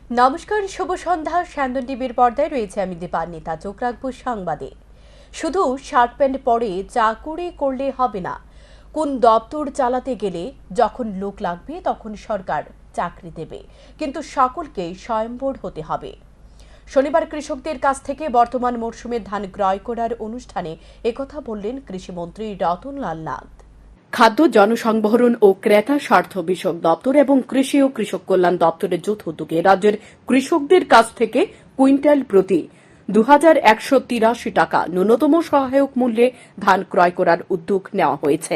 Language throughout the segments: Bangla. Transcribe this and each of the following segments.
নমস্কার, শুভ সন্ধ্যা। স্যান্দন টিভির পর্দায় রয়েছে আমি দীপান্বিতা। চোখ রাখবো সংবাদে। শুধু শার্ট প্যান্ট পরে চাকুরি করলে হবে না। কোন দপ্তর চালাতে গেলে যখন লোক লাগবে তখন সরকার চাকরি দেবে, কিন্তু সকলকে স্বয়ম্বর হতে হবে। শনিবার কৃষকদের কাছ থেকে বর্তমান মরশুমে ধান ক্রয় করার অনুষ্ঠানে একথা বললেন কৃষিমন্ত্রী রতনলাল নাথ। খাদ্য, জনসংবহন ও ক্রেতা স্বার্থ বিষয়ক দপ্তর এবং কৃষি ও কৃষক কল্যাণ দপ্তরের যৌথ উদ্যোগে রাজ্যের কৃষকদের কাছ থেকে কুইন্টাল প্রতি ২,১৮৩ টাকা ন্যূনতম সহায়ক মূল্যে ধান ক্রয় করার উদ্যোগ নেওয়া হয়েছে।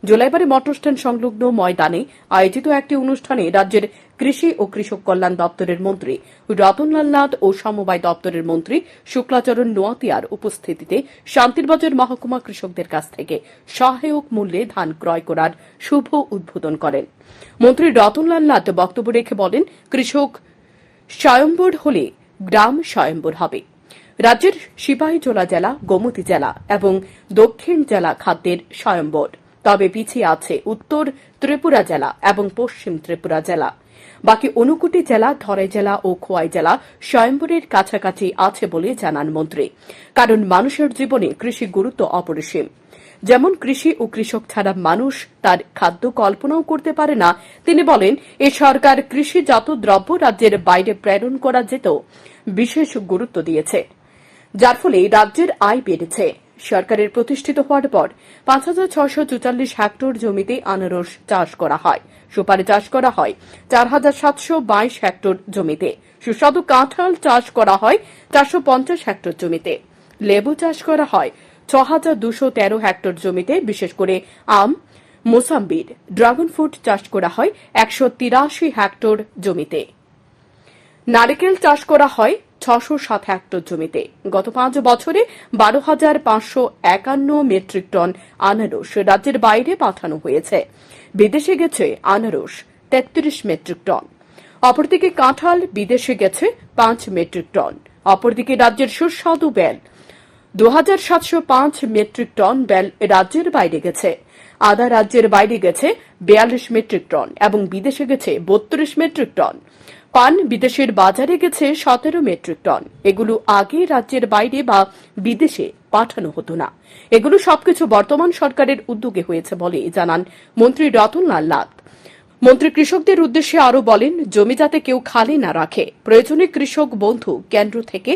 জোলাইবাড়ি মটরস্ট্যান্ড সংলগ্ন ময়দানে আয়োজিত একটি অনুষ্ঠানে রাজ্যের কৃষি ও কৃষক কল্যাণ দপ্তরের মন্ত্রী রতনলাল নাথ ও সমবায় দপ্তরের মন্ত্রী শুক্লাচরণ নোয়াতিয়ার উপস্থিতিতে শান্তিরবাজার মহকুমা কৃষকদের কাছ থেকে সহায়ক মূল্যে ধান ক্রয় করার শুভ উদ্বোধন করেন। মন্ত্রী রতনলাল নাথ বক্তব্য রেখে বলেন, কৃষক স্বয়ম্বর হলে গ্রাম স্বয়ম্বর হবে। রাজ্যের সিপাহীজলা জেলা, গোমতী জেলা এবং দক্ষিণ জেলা খাদ্যের স্বয়ম্বর, তবে পিছিয়ে আছে উত্তর ত্রিপুরা জেলা এবং পশ্চিম ত্রিপুরা জেলা। বাকি 59 জেলা, ধলাই জেলা ও খোয়াই জেলা স্বয়ম্বরের কাছাকাছি আছে বলে জানান মন্ত্রী। কারণ মানুষের জীবনে কৃষি গুরুত্ব অপরিসীম। যেমন কৃষি ও কৃষক ছাড়া মানুষ তার খাদ্য কল্পনাও করতে পারে না। তিনি বলেন, এ সরকার কৃষিজাত দ্রব্য রাজ্যের বাইরে প্রেরণ করা যেত বিশেষ গুরুত্ব দিয়েছে, যার ফলে রাজ্যের আয় বেড়েছে। সরকারের প্রতিষ্ঠিত হওয়ার পর ৫,৬৪৪ হেক্টর জমিতে আনারস চাষ করা হয়, সুপারি চাষ করা হয় ৪,৭২২ হেক্টর জমিতে, সুস্বাদু কাঁঠাল চাষ করা হয় ৪৫০ হেক্টর জমিতে, লেবু চাষ করা হয় ৬,২১৩ হেক্টর জমিতে, বিশেষ করে আম, মোসাম্বির, ড্রাগন ফ্রুট চাষ করা হয় ১৮৩ হেক্টর জমিতে, নারিকেল চাষ করা হয় ৬০৭ হেক্টর জমিতে। গত ৫ বছরে ১২,৫৫১ মেট্রিক টন আনারস রাজ্যের বাইরে পাঠানো হয়েছে। বিদেশে গেছে আনারস ৩৩ মেট্রিক টন। অপরদিকে কাঁঠাল বিদেশে গেছে ৫ মেট্রিক টন। অপরদিকে রাজ্যের সুস্বাদু বেল ২,৭০৫ মেট্রিক টন বেল রাজ্যের বাইরে গেছে। আদা রাজ্যের বাইরে গেছে ৪২ মেট্রিক টন এবং বিদেশে গেছে ৩২ মেট্রিক টন। পান বিদেশের বাজারে গেছে ১৭ মেট্রিক টন। এগুলো আগে রাজ্যের বাইরে বা বিদেশে পাঠানো হতো না। এগুলো সবকিছু বর্তমান সরকারের উদ্যোগে হয়েছে বলে জানান মন্ত্রী রতনলাল নাথ। মন্ত্রী কৃষকদের উদ্দেশ্যে আরও বলেন, জমি যাতে কেউ খালি না রাখে, প্রয়োজনে কৃষক বন্ধু কেন্দ্র থেকে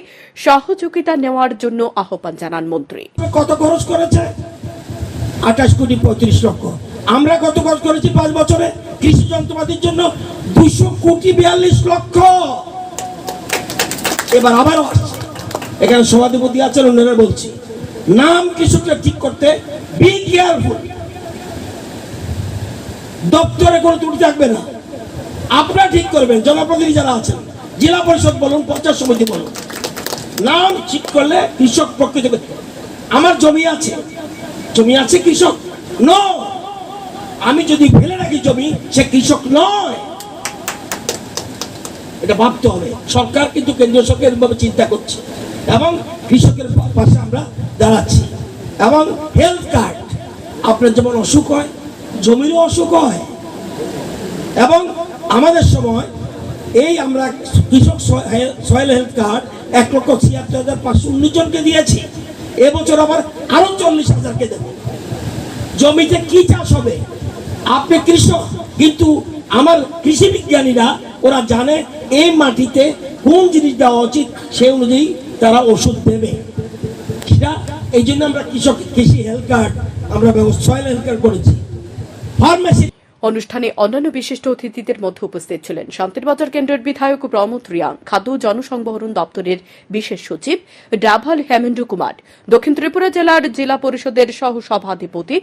সহযোগিতা নেওয়ার জন্য আহ্বান জানান মন্ত্রী। কত খরচ করেছে? ২৮,৩৫,০০,০০০ আমরা কত খরচ করেছি ৫ বছরে কৃষি যন্ত্রপাতির জন্য? ২,৪২,০০,০০০। এবার আবারও আসছে, এখানে সভাধিপতি আছেন, অন্যরা বলছি, নাম কৃষকরা ঠিক করতে বি কেয়ারফুল। দপ্তরে কোনো ত্রুটি থাকবে না, আপনারা ঠিক করবেন। জনপ্রতিনিধি যারা আছেন, জেলা পরিষদ বলুন, পঞ্চায়েত সমিতি বলুন, নাম ঠিক করলে কৃষক প্রকৃত। আমার জমি আছে কৃষক নো, আমি যদি ফেলে রাখি জমি, সে কৃষক নয়। এটা ভাবতে হবে। সরকার কিন্তু কেন্দ্রীয় সরকার এরকমভাবে চিন্তা করছে এবং কৃষকের পাশে আমরা দাঁড়াচ্ছি। এবং হেলথ কার্ড, আপনার যেমন অসুখ হয়, জমিরও অসুখ হয়। এবং আমাদের সময় এই আমরা কৃষক সয়েল হেলথ কার্ড ১,৭৬,৫১৯ জনকে দিয়েছি। এবছর আবার আরো ৪০,০০০কে দেব। জমিতে কি চাষ হবে? আপনি কৃষক, কিন্তু আমার কৃষি বিজ্ঞানীরা ওরা জানে এই মাটিতে কোন জিনিস দেওয়া উচিত, সেই অনুযায়ী তারা ওষুধ দেবে। সেটা এই জন্য আমরা কৃষি হেলথ কার্ড আমরা সয়েল হেলথ কার্ড করেছি। ফার্মেসি অনুষ্ঠানে অন্যান্য বিশিষ্ট অতিথিদের মধ্যে উপস্থিত ছিলেন শান্তিরবাজার কেন্দ্রের বিধায়ক প্রমোদ রিয়াং, খাদ্য জনসংবহন দপ্তরের বিশেষ সচিব ডাভাল হেমেন্দ্র কুমার, দক্ষিণ ত্রিপুরা জেলার জেলা পরিষদের সহ সভাধিপতি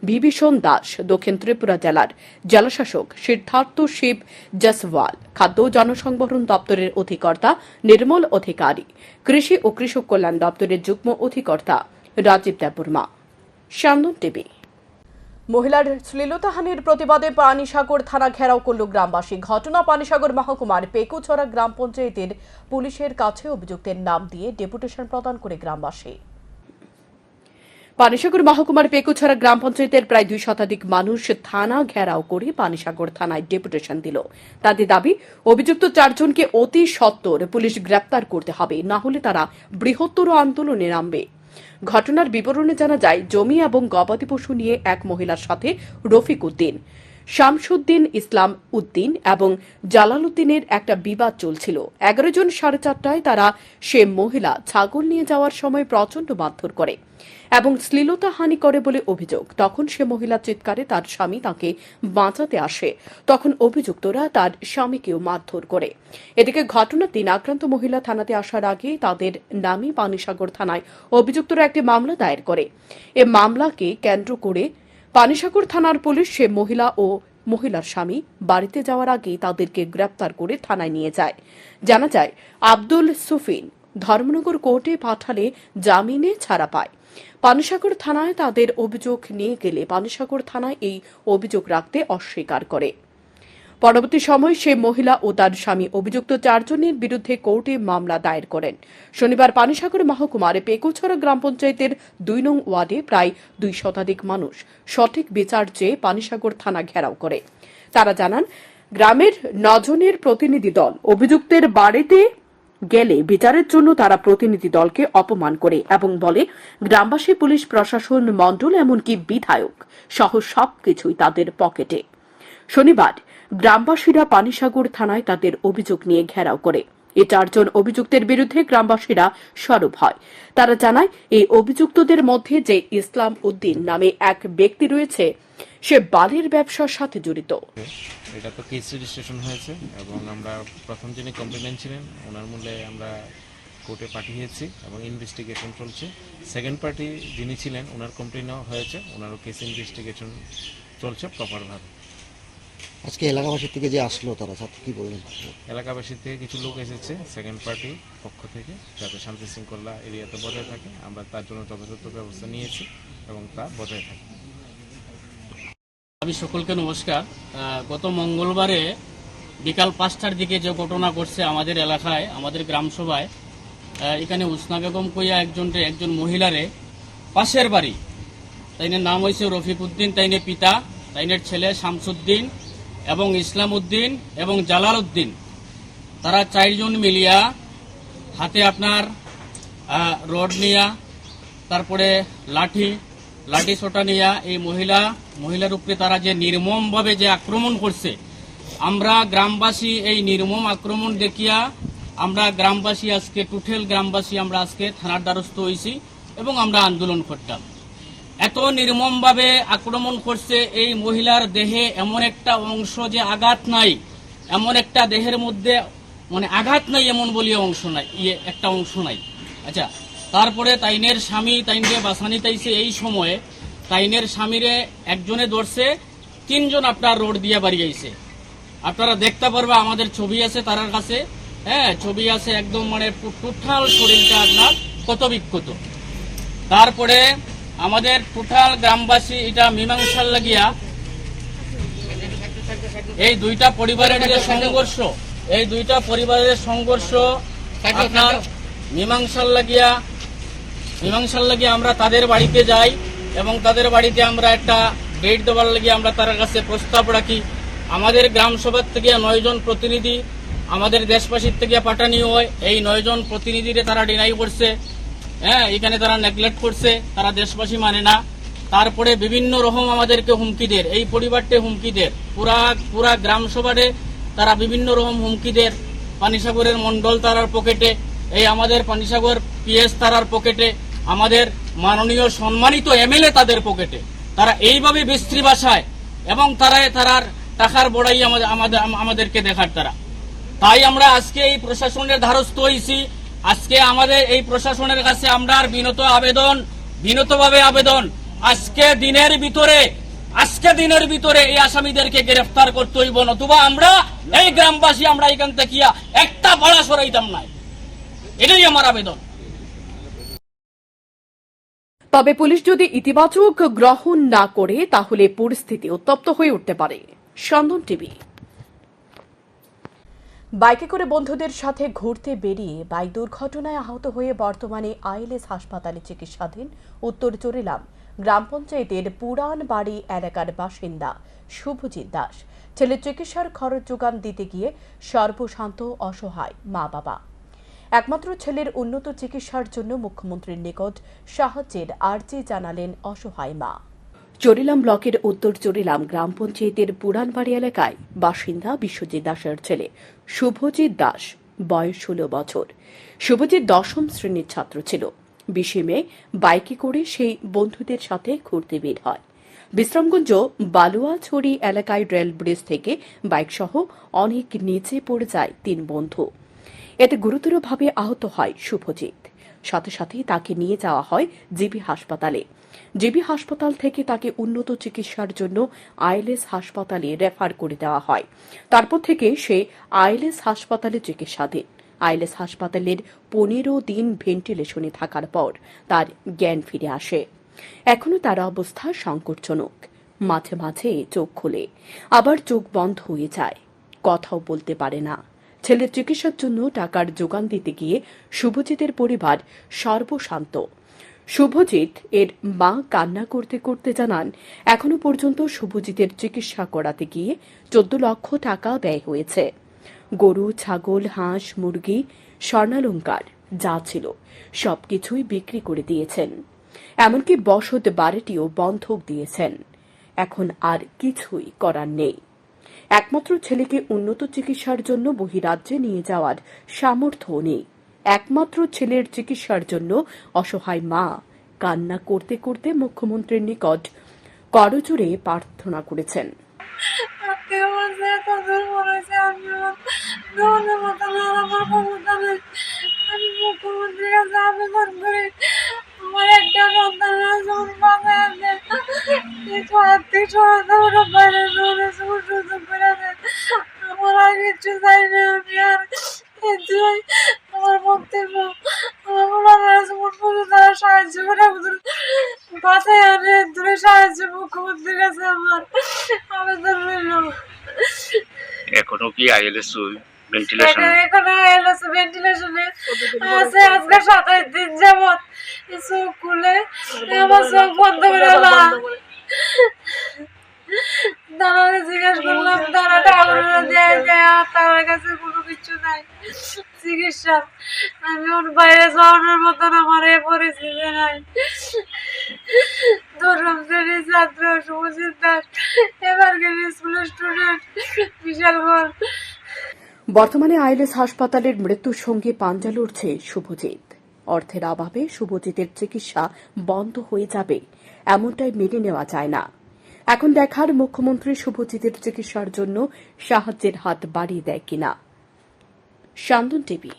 বিভীষণ দাস, দক্ষিণ ত্রিপুরা জেলার জেলাশাসক সিদ্ধার্থ শিব জসওয়াল, খাদ্য জনসংবহন দপ্তরের অধিকর্তা নির্মল অধিকারী, কৃষি ও কৃষক কল্যাণ দপ্তরের যুগ্ম অধিকর্তা রাজীব দেববর্মা। স্যান্দন টিভি। মহিলার শ্লীলতাহানির প্রতিবাদে পানিসাগর থানা ঘেরাও করল গ্রামবাসী। ঘটনা পানিসাগর মহকুমার পেকুছড়া গ্রাম পঞ্চায়েতের পুলিশের কাছে অভিযুক্তের নাম দিয়ে ডেপুটেশন প্রদান করে গ্রামবাসী। পানিসাগর মহকুমার পেকুছড়া গ্রাম পঞ্চায়েতের প্রায় 2 শতাধিক মানুষ থানা ঘেরাও করে পানিসাগর থানায় ডেপুটেশন দিল। তাদের দাবি, অভিযুক্ত 4 জনকে অতি সত্বর পুলিশ গ্রেপ্তার করতে হবে, না হলে তারা বৃহত্তর আন্দোলনে নামবে। ঘটনার বিবরণে জানা যায়, জমি এবং গবাদি পশু নিয়ে এক মহিলার সাথে রফিক উদ্দিন, শামসুদ্দিন ইসলাম উদ্দিন এবং জালাল উদ্দিনের একটা বিবাদ চলছিল। 11 জন 4:30টায় তারা সে মহিলা ছাগল নিয়ে যাওয়ার সময় প্রচন্ড মারধর করে এবং শ্লীলতাহানি করে বলে অভিযোগ। তখন সে মহিলা চিৎকারে তার স্বামী তাকে বাঁচাতে আসে। তখন অভিযুক্তরা তার স্বামীকেও মারধর করে। এদিকে ঘটনার দিন আক্রান্ত মহিলা থানাতে আসার আগে তাদের নামে পানিসাগর থানায় অভিযুক্তরা একটি মামলা দায়ের করে। এ মামলাকে কেন্দ্র করে পানিসাগর থানার পুলিশ সে মহিলা ও মহিলার স্বামী বাড়িতে যাওয়ার আগে তাদেরকে গ্রেপ্তার করে থানায় নিয়ে যায়। জানা যায়, আব্দুল সুফিন ধর্মনগর কোর্টে পাঠালে জামিনে ছাড়া পায়। পানিসাগর থানায় তাদের অভিযোগ নিয়ে গেলে পানিসাগর থানায় এই অভিযোগ রাখতে অস্বীকার করে। পরবর্তী সময় সে মহিলা ও তার স্বামী অভিযুক্ত 4 জনের বিরুদ্ধে কোর্টে মামলা দায়ের করেন। শনিবার পানিসাগর মহকুমার পেকুছড়া গ্রাম পঞ্চায়েতের 2 নং ওয়ার্ডে প্রায় 2 শতাধিক মানুষ সঠিক বিচার চেয়ে পানিসাগর থানা ঘেরাও করে। তারা জানান, গ্রামের 9 জনের প্রতিনিধি দল অভিযুক্তের বাড়িতে গেলে বিচারের জন্য তারা প্রতিনিধি দলকে অপমান করে এবং বলে গ্রামবাসী, পুলিশ প্রশাসন, মণ্ডল এমনকি বিধায়ক সহ সবকিছুই তাদের পকেটে। শনিবার গ্রামবাসীরা পানিসাগর থানায় তাদের অভিযোগ নিয়ে ঘেরাও করে। এই 4 জন অভিযুক্তের বিরুদ্ধে গ্রামবাসীরা সরব হয়। তারা জানায়, এই অভিযুক্তদের মধ্যে যে ইসলাম উদ্দিন নামে এক ব্যক্তি রয়েছে, সে বালির ব্যবসার সাথে জড়িত। এটা তো কেস রেজিস্ট্রেশন হয়েছে এবং আমরা প্রথম যিনি কমপ্লেনেন্ট ছিলেন ওনার মূল্যে আমরা কোর্টে পাঠিয়েছি এবং ইনভেস্টিগেশন চলছে। সেকেন্ড পার্টি যিনি ছিলেন ওনার কমপ্লেনও হয়েছে, ওনারও কেস ইনভেস্টিগেশন চলছে প্রপারভাবে। আজকে এলাকাবাসীর থেকে যে আসলো তারা কি বললেন? এলাকাবাসীর থেকে কিছু লোক এসেছে সেকেন্ড পার্টির পক্ষ থেকে, যাতে শান্তি শৃঙ্খলা এরিয়াতে বজায় থাকে। আমরা তার জন্য যথাযথ ব্যবস্থা নিয়েছি এবং তা বজায় থাকে। আমি সকলকে নমস্কার। গত মঙ্গলবারে বিকাল 5টার দিকে যে ঘটনা ঘটছে আমাদের এলাকায়, আমাদের গ্রাম সভায়, এখানে উসনা বেগম কইয়া একজন মহিলারে পাশের বাড়ি, তাইনের নাম হয়েছে রফিক উদ্দিন, তাইনের পিতা, তাইনের ছেলে শামসুদ্দিন এবং ইসলাম উদ্দিন এবং জালাল উদ্দিন, তারা 4 জন মিলিয়া হাতে আপনার রড নিয়া, তারপরে লাঠি ছোটা নিয়া এই মহিলার উপরে তারা যে নির্মমভাবে যে আক্রমণ করছে, আমরা গ্রামবাসী এই নির্মম আক্রমণ দেখিয়া আমরা গ্রামবাসী আজকে টোটাল গ্রামবাসী আমরা আজকে থানার দ্বারস্থ হয়েছি এবং আমরা আন্দোলন করতাম। এত নির্মমভাবে আক্রমণ করছে, এই মহিলার দেহে এমন একটা অংশ যে আঘাত নাই, এমন একটা দেহের মধ্যে মানে আঘাত নাই এমন বলিয়া অংশ নাই, একটা অংশ নাই। আচ্ছা, তারপরে তাইনের স্বামী তাইনকে বাসানি তাইছে। এই সময়ে তাইনের স্বামীরে একজনে ধরছে, 3 জন আপনার রোড দিয়ে বাড়ি আইছে। আপনারা দেখতে পারবে, আমাদের ছবি আছে তার কাছে, হ্যাঁ ছবি আছে, একদম মানে টোটাল শরীরটা আপনার ক্ষত বিক্ষত। তারপরে আমাদের টোটাল গ্রামবাসী এটা মীমাংসার লাগিয়া এই 2টা পরিবারের যে সংঘর্ষ, এই 2টা পরিবারের সংঘর্ষ আপনার মীমাংসার লাগিয়া আমরা তাদের বাড়িতে যাই এবং তাদের বাড়িতে আমরা একটা ডেট দেওয়ার লাগিয়ে আমরা তার কাছে প্রস্তাব রাখি। আমাদের গ্রাম সভার থেকে 9 জন প্রতিনিধি আমাদের দেশবাসীর থেকে পাঠানো হয়। এই 9 জন প্রতিনিধিরে তারা ডিনাই করছে, হ্যাঁ এখানে তারা নেগলেক্ট করছে, তারা দেশবাসী মানে না। তারপরে বিভিন্ন রকম আমাদেরকে হুমকি দেয়, এই পরিবারটে হুমকি দেয়, পুরা গ্রাম সভারে তারা বিভিন্ন রকম হুমকি দেয়। পানিসাগরের মন্ডল তারার পকেটে, এই আমাদের পানিসাগর পিএস তারার পকেটে, আমাদের মাননীয় সম্মানিত এমএলএ তাদের পকেটে, তারা এইভাবে বিশ্রী ভাষায় এবং তারার টাকার বড়াই আমাদেরকে দেখার তারা। তাই আমরা আজকে এই প্রশাসনের দ্বারস্থ হয়েছি। আজকে আমাদের এই প্রশাসনের কাছে আমরা বিনতভাবে আবেদন, আজকে দিনের ভিতরে এই আসামিদেরকে গ্রেফতার করতে হইব, নতুবা আমরা এই গ্রামবাসী আমরা এখান থেকে একটা ভাড়া সরাইতাম না। এটাই আমার আবেদন। তবে পুলিশ যদি ইতিবাচক গ্রহণ না করে তাহলে পরিস্থিতি উত্তপ্ত হয়ে উঠতে পারে। স্পন্দন টিভি। বাইকে করে বন্ধুদের সাথে ঘুরতে বেরিয়ে বাইক দুর্ঘটনায় আহত হয়ে বর্তমানে আইএলএস হাসপাতালে চিকিৎসাধীন উত্তর চরিলাম গ্রাম পঞ্চায়েতের পুরান বাড়ি এলাকার বাসিন্দা শুভজিৎ দাস। ছেলের চিকিৎসার খরচ যোগান দিতে গিয়ে সর্বশান্ত অসহায় মা বাবা। একমাত্র ছেলের উন্নত চিকিৎসার জন্য মুখ্যমন্ত্রীর নিকট সাহায্যের আর্জি জানালেন অসহায় মা। চরিলাম ব্লকের উত্তর চরিলাম গ্রাম পঞ্চায়েতের পুরানবাড়ি এলাকায় বাসিন্দা বিশ্বজিৎ দাসের ছেলে শুভজিৎ দাস, বয়স 16 বছর। শুভজিৎ 10ম শ্রেণীর ছাত্র ছিল। 20 মে বাইকে করে সেই বন্ধুদের সাথে ঘুরতে বের হয়। বিশ্রামগঞ্জ বালুয়াছড়ি এলাকায় রেল ব্রিজ থেকে বাইকসহ অনেক নিচে পড়ে যায় 3 বন্ধু। এতে গুরুতরভাবে আহত হয় শুভজিৎ। সাথে সাথে তাকে নিয়ে যাওয়া হয় জিবি হাসপাতালে। জিবি হাসপাতাল থেকে তাকে উন্নত চিকিৎসার জন্য আইএলএস হাসপাতালে রেফার করে দেওয়া হয়। তারপর থেকে সে আইএলএস হাসপাতালে চিকিৎসাধীন। আইএলএস হাসপাতালের 15 দিন ভেন্টিলেশনে থাকার পর তার জ্ঞান ফিরে আসে। এখনো তার অবস্থা সংকটজনক। মাঝে মাঝে চোখ খোলে, আবার চোখ বন্ধ হয়ে যায়, কথাও বলতে পারে না। ছেলের চিকিৎসার জন্য টাকার যোগান দিতে গিয়ে শুভজিতের পরিবার সর্বশান্ত। শুভজিৎ এর মা কান্না করতে করতে জানান, এখনো পর্যন্ত শুভজিতের চিকিৎসা করাতে গিয়ে 14 লক্ষ টাকা ব্যয় হয়েছে। গরু, ছাগল, হাঁস, মুরগি, স্বর্ণালংকার যা ছিল সবকিছুই বিক্রি করে দিয়েছেন। এমনকি বসত বাড়িটিও বন্ধক দিয়েছেন। এখন আর কিছুই করার নেই। একমাত্র ছেলেকে উন্নত চিকিৎসার জন্য বহিরাজ্যে নিয়ে যাওয়ার সামর্থ্য নেই। একমাত্র ছেলের চিকিৎসার জন্য অসহায় মা কান্না করতে করতে মুখ্যমন্ত্রীর নিকট করজোড়ে প্রার্থনা করেছেন। আমি মুখ্যমন্ত্রীর কাছে আবেদন করি, আমার একটা সন্তান কিছু আর্থিক সহায়তা ওরা বাইরে সুযোগ করে দেয়। আমার আর কিছু চাই না, আমি আর এটাই আমার বক্তব্য। তারা সাহায্য করে বাসায় আনে দূরে সাহায্য মুখ্যমন্ত্রীর কাছে আমার আবেদন রইল। এখনো কি আইএলএস ভেন্টিলেশন এখনো আইএলএস ভেন্টিলেশনে আছে। আজকে 27 দিন যাবত চোখ খুলে আমার চোখ বন্ধ করে তারা জিজ্ঞেস করলাম, তারা টাকা দেয় তার কাছে কোনো কিছু নাই চিকিৎসা। আমি ওর বাইরে যাওয়ানোর মতন আমার এ পরিস্থিতি নাই। 10ম শ্রেণীর ছাত্র শুভজিৎ দাস, এবার স্কুলের স্টুডেন্ট, বিশালগড়। বর্তমানে আইএলএস হাসপাতালের মৃত্যুর সঙ্গে পাঞ্জা লড়ছে শুভজিৎ। অর্থের অভাবে শুভজিতের চিকিৎসা বন্ধ হয়ে যাবে এমনটাই মেনে নেওয়া যায় না। এখন দেখার মুখ্যমন্ত্রী শুভজিতের চিকিৎসার জন্য সাহায্যের হাত বাড়িয়ে দেয় কিনা। শান্তন টিভি।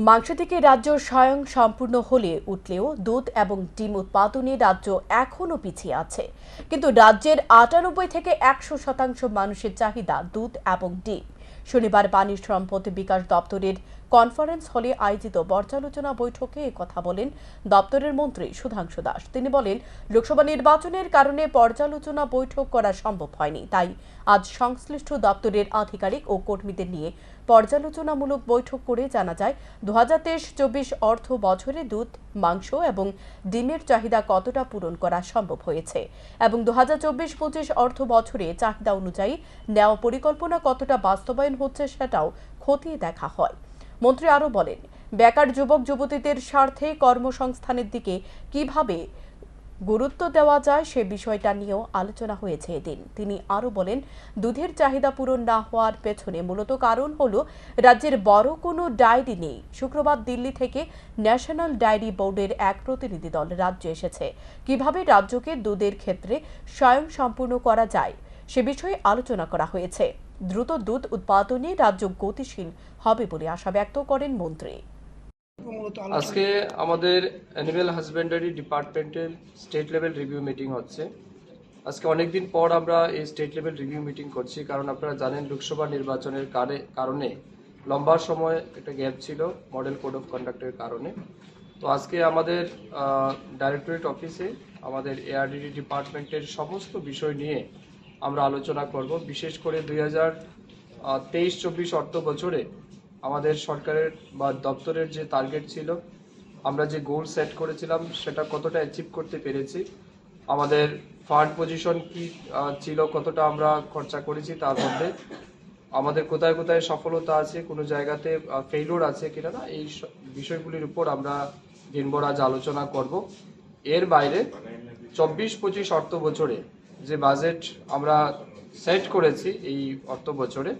মাংস থেকে রাজ্য স্বয়ং সম্পূর্ণ হলে উঠলেও দুধ এবং ডিম উৎপাদনে রাজ্য এখনও পিছিয়ে আছে। কিন্তু রাজ্যের 98 থেকে 100% মানুষের চাহিদা দুধ এবং ডিম। শনিবার পানি সম্পদ বিকাশ দপ্তরের কনফারেন্স হলে আয়োজিত পর্যালোচনা বৈঠকে একথা বলেন দপ্তরের মন্ত্রী সুধাংশু দাস। তিনি বলেন, লোকসভা নির্বাচনের কারণে পর্যালোচনা বৈঠক করা সম্ভব হয়নি, তাই আজ সংশ্লিষ্ট দপ্তরের আধিকারিক ও কর্মীদের নিয়ে পর্যালোচনামূলক বৈঠক করে জানা যায় 2023-24 অর্থ বছরে দুধ, মাংস এবং ডিমের চাহিদা কতটা পূরণ করা সম্ভব হয়েছে এবং 2024-25 অর্থ বছরে চাহিদা অনুযায়ী নেওয়া পরিকল্পনা কতটা বাস্তবায়ন হচ্ছে সেটাও খতিয়ে দেখা হয়। মন্ত্রী আরও বলেন, বেকার যুবক যুবতীদের স্বার্থে কর্মসংস্থানের দিকে কিভাবে গুরুত্ব দেওয়া যায় সে বিষয়টা নিয়েও আলোচনা হয়েছে এদিন। তিনি আরও বলেন, দুধের চাহিদা পূরণ না হওয়ার পেছনে মূলত কারণ হলো রাজ্যের বড় কোনো ডায়েরি নেই। শুক্রবার দিল্লি থেকে ন্যাশনাল ডায়েরি বোর্ডের এক প্রতিনিধি দল রাজ্যে এসেছে। কিভাবে রাজ্যকে দুধের ক্ষেত্রে স্বয়ংসম্পূর্ণ করা যায় সে বিষয়ে আলোচনা করা হয়েছে। দ্রুত দুধ উৎপাদনে রাজ্য গতিশীল হবে বলে আশা ব্যক্ত করেন মন্ত্রী। আজকে আমাদের অ্যানিম্যাল হাজবেন্ডারি ডিপার্টমেন্টের স্টেট লেভেল রিভিউ মিটিং হচ্ছে। আজকে অনেকদিন পর আমরা এই স্টেট লেভেল রিভিউ মিটিং করছি, কারণ আপনারা জানেন লোকসভা নির্বাচনের কারণে লম্বা সময় একটা গ্যাপ ছিল মডেল কোড অফ কন্ডাক্টের কারণে। তো আজকে আমাদের ডাইরেক্টরেট অফিসে আমাদের এআরডিডি ডিপার্টমেন্টের সমস্ত বিষয় নিয়ে আমরা আলোচনা করব। বিশেষ করে 2023-24 অর্থ বছরে আমাদের সরকারের বা দপ্তরের যে টার্গেট ছিল, আমরা যে গোল সেট করেছিলাম সেটা কতটা অ্যাচিভ করতে পেরেছি, আমাদের ফান্ড পজিশন কি ছিল, কতটা আমরা খরচা করেছি, তার মধ্যে আমাদের কোথায় কোথায় সফলতা আছে, কোনো জায়গাতে ফেইলিওর আছে কিনা না, এই বিষয়গুলির উপর আমরা দিনভর আজ আলোচনা করব। এর বাইরে 24-25 অর্থ বছরে যে বাজেট আমরা সেট করেছি এই অর্থ বছরে,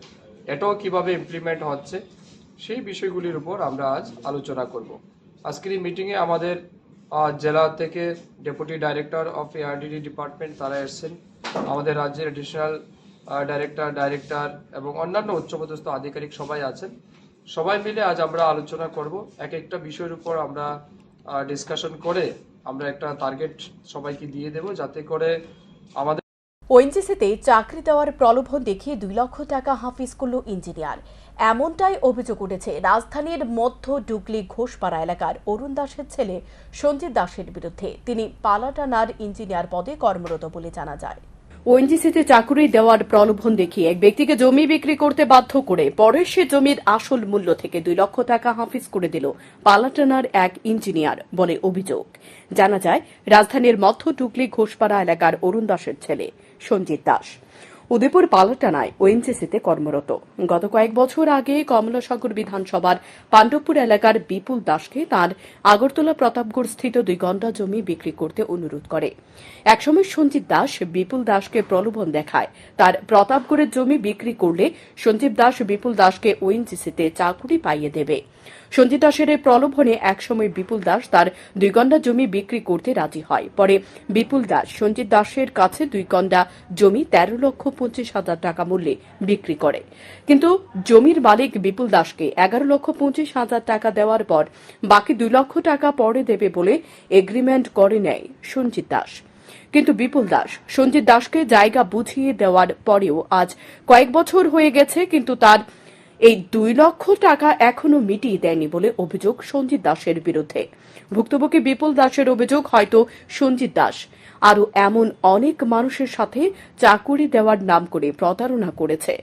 এটাও কিভাবে ইমপ্লিমেন্ট হচ্ছে সেই বিষয়গুলির উপর আমরা আজ আলোচনা করব। আজকের এই মিটিংয়ে আমাদের জেলা থেকে deputy director of ARDD department তারা এসেছেন, আমাদের রাজ্যের এডিশনাল ডাইরেক্টর এবং অন্যান্য উচ্চপদস্থ আধিকারিক সবাই আছেন। সবাই মিলে আজ আমরা আলোচনা করব, এক একটা বিষয়ের উপর আমরা ডিসকাশন করে আমরা একটা টার্গেট সবাইকে দিয়ে দেব, যাতে করে আমাদের ওএনজিসিতে চাকরি দেওয়ার প্রলোভন দেখিয়ে 2 লক্ষ টাকা হাফিজ করল ইঞ্জিনিয়ার। এমনটাই অভিযোগ উঠেছে রাজধানীর মধ্য ডুগলি ঘোষপাড়া এলাকার অরুণ দাসের ছেলে সঞ্জিত দাসের বিরুদ্ধে। তিনি পালাটানার ইঞ্জিনিয়ার পদে কর্মরত বলে জানা যায়। ওএনজিসিতে চাকরি দেওয়ার প্রলোভন দেখিয়ে এক ব্যক্তিকে জমি বিক্রি করতে বাধ্য করে পরে সে জমির আসল মূল্য থেকে 2 লক্ষ টাকা হাফিজ করে দিল পালাটানার এক ইঞ্জিনিয়ার বলে অভিযোগ। জানা যায় রাজধানীর মধ্য ডুগলি ঘোষপাড়া এলাকার অরুণ দাসের ছেলে সঞ্জিত দাস উদয়পুর পালাটানায় ওএনজিসিতে কর্মরত। গত কয়েক বছর আগে কমলাসাগর বিধানসভার পাণ্ডবপুর এলাকার বিপুল দাসকে তার আগরতলা প্রতাপগড় স্থিত 2 গন্ডা জমি বিক্রি করতে অনুরোধ করে। একসময় সঞ্জিত দাস বিপুল দাসকে প্রলোভন দেখায় তার প্রতাপগড়ের জমি বিক্রি করলে সঞ্জিত দাস বিপুল দাসকে ওএনজিসিতে চাকরি পাইয়ে দেবে। সঞ্জিত দাসের এই প্রলোভনে একসময় বিপুল দাস তার 2 গন্ডা জমি বিক্রি করতে রাজি হয়। পরে বিপুল দাস সঞ্জিত দাসের কাছে 2 গন্ডা জমি 13,25,000 টাকা মূল্যে বিক্রি করে, কিন্তু জমির মালিক বিপুল দাসকে 11,25,000 টাকা দেওয়ার পর বাকি 2 লক্ষ টাকা পরে দেবে বলে এগ্রিমেন্ট করে নেয় সঞ্জিত দাস। কিন্তু বিপুল দাস সঞ্জিত দাসকে জায়গা বুঝিয়ে দেওয়ার পরেও আজ কয়েক বছর হয়ে গেছে, কিন্তু তার এই 2 লক্ষ টাকা এখনো মিটিয়ে দেয়নি বলে অভিযোগ সঞ্জিত দাসের বিরুদ্ধে। ভুক্তভোগী বিপুল দাসের অভিযোগ, হয়তো সঞ্জিত দাস আরও এমন অনেক মানুষের সাথে চাকুরি দেওয়ার নাম করে প্রতারণা করেছে।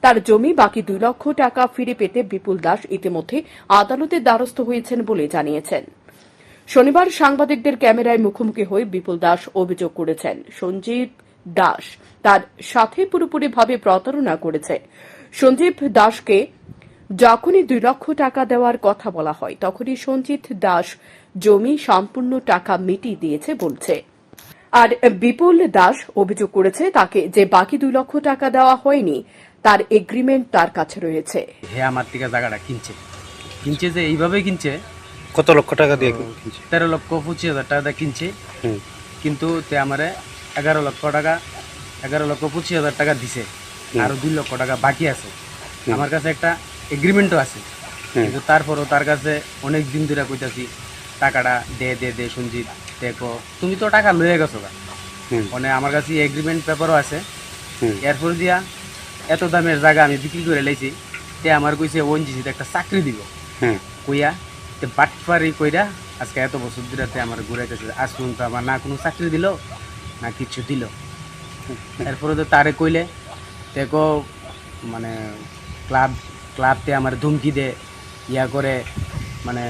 তার জমি বাকি 2 লক্ষ টাকা ফিরে পেতে বিপুল দাস ইতিমধ্যে আদালতের দ্বারস্থ হয়েছেন বলে জানিয়েছেন। শনিবার সাংবাদিকদের ক্যামেরায় মুখোমুখি হয়ে বিপুল দাস অভিযোগ করেছেন সঞ্জিত দাস তার সাথে পুরোপুরিভাবে প্রতারণা করেছে। সঞ্জিত দাসকে যখনই 2 লক্ষ টাকা দেওয়ার কথা বলা হয় তখনই সঞ্জিত দাস জমি সম্পূর্ণ টাকা মিটিয়ে দিয়েছে বলছে। আর বিপুল দাস অভিযোগ করেছে তাকে যে বাকি 2 লক্ষ টাকা দেওয়া হয়নি তার এগ্রিমেন্ট তার কাছে রয়েছে। হ্যাঁ, আমার থেকে জায়গাটা কিনছে যে এইভাবে কিনছে। কত লক্ষ টাকা দিয়ে কিনছে? 13,25,000 টাকা দিয়ে কিনছে, কিন্তু তে আমারে 11,25,000 টাকা দিছে, আরো 2 লক্ষ টাকা বাকি আছে। আমার কাছে একটা এগ্রিমেন্টও আছে, কিন্তু তারপরও তার কাছে অনেক দিন ধরে কইতাছি টাকাটা দে সঞ্জিত, দেখো তুমি তো টাকা লয়ে গেছো গা, মানে আমার কাছে এগ্রিমেন্ট পেপারও আছে। এরপর দিয়া এত দামের জায়গা আমি বিক্রি করে লাইছি, তে আমার কইছে ওএনজিসিতে একটা চাকরি দিব, কইয়া তে বাটপারি কইরা আজকে এত বছর ধরে আমার ঘুরাইতেছে। আজ পর্যন্ত আমার না কোনো চাকরি দিল না কিছু দিল। এরপরে তো তারে কইলে দেখো মানে ক্লাবতে আমার ধমকি দে, ইয়া করে, মানে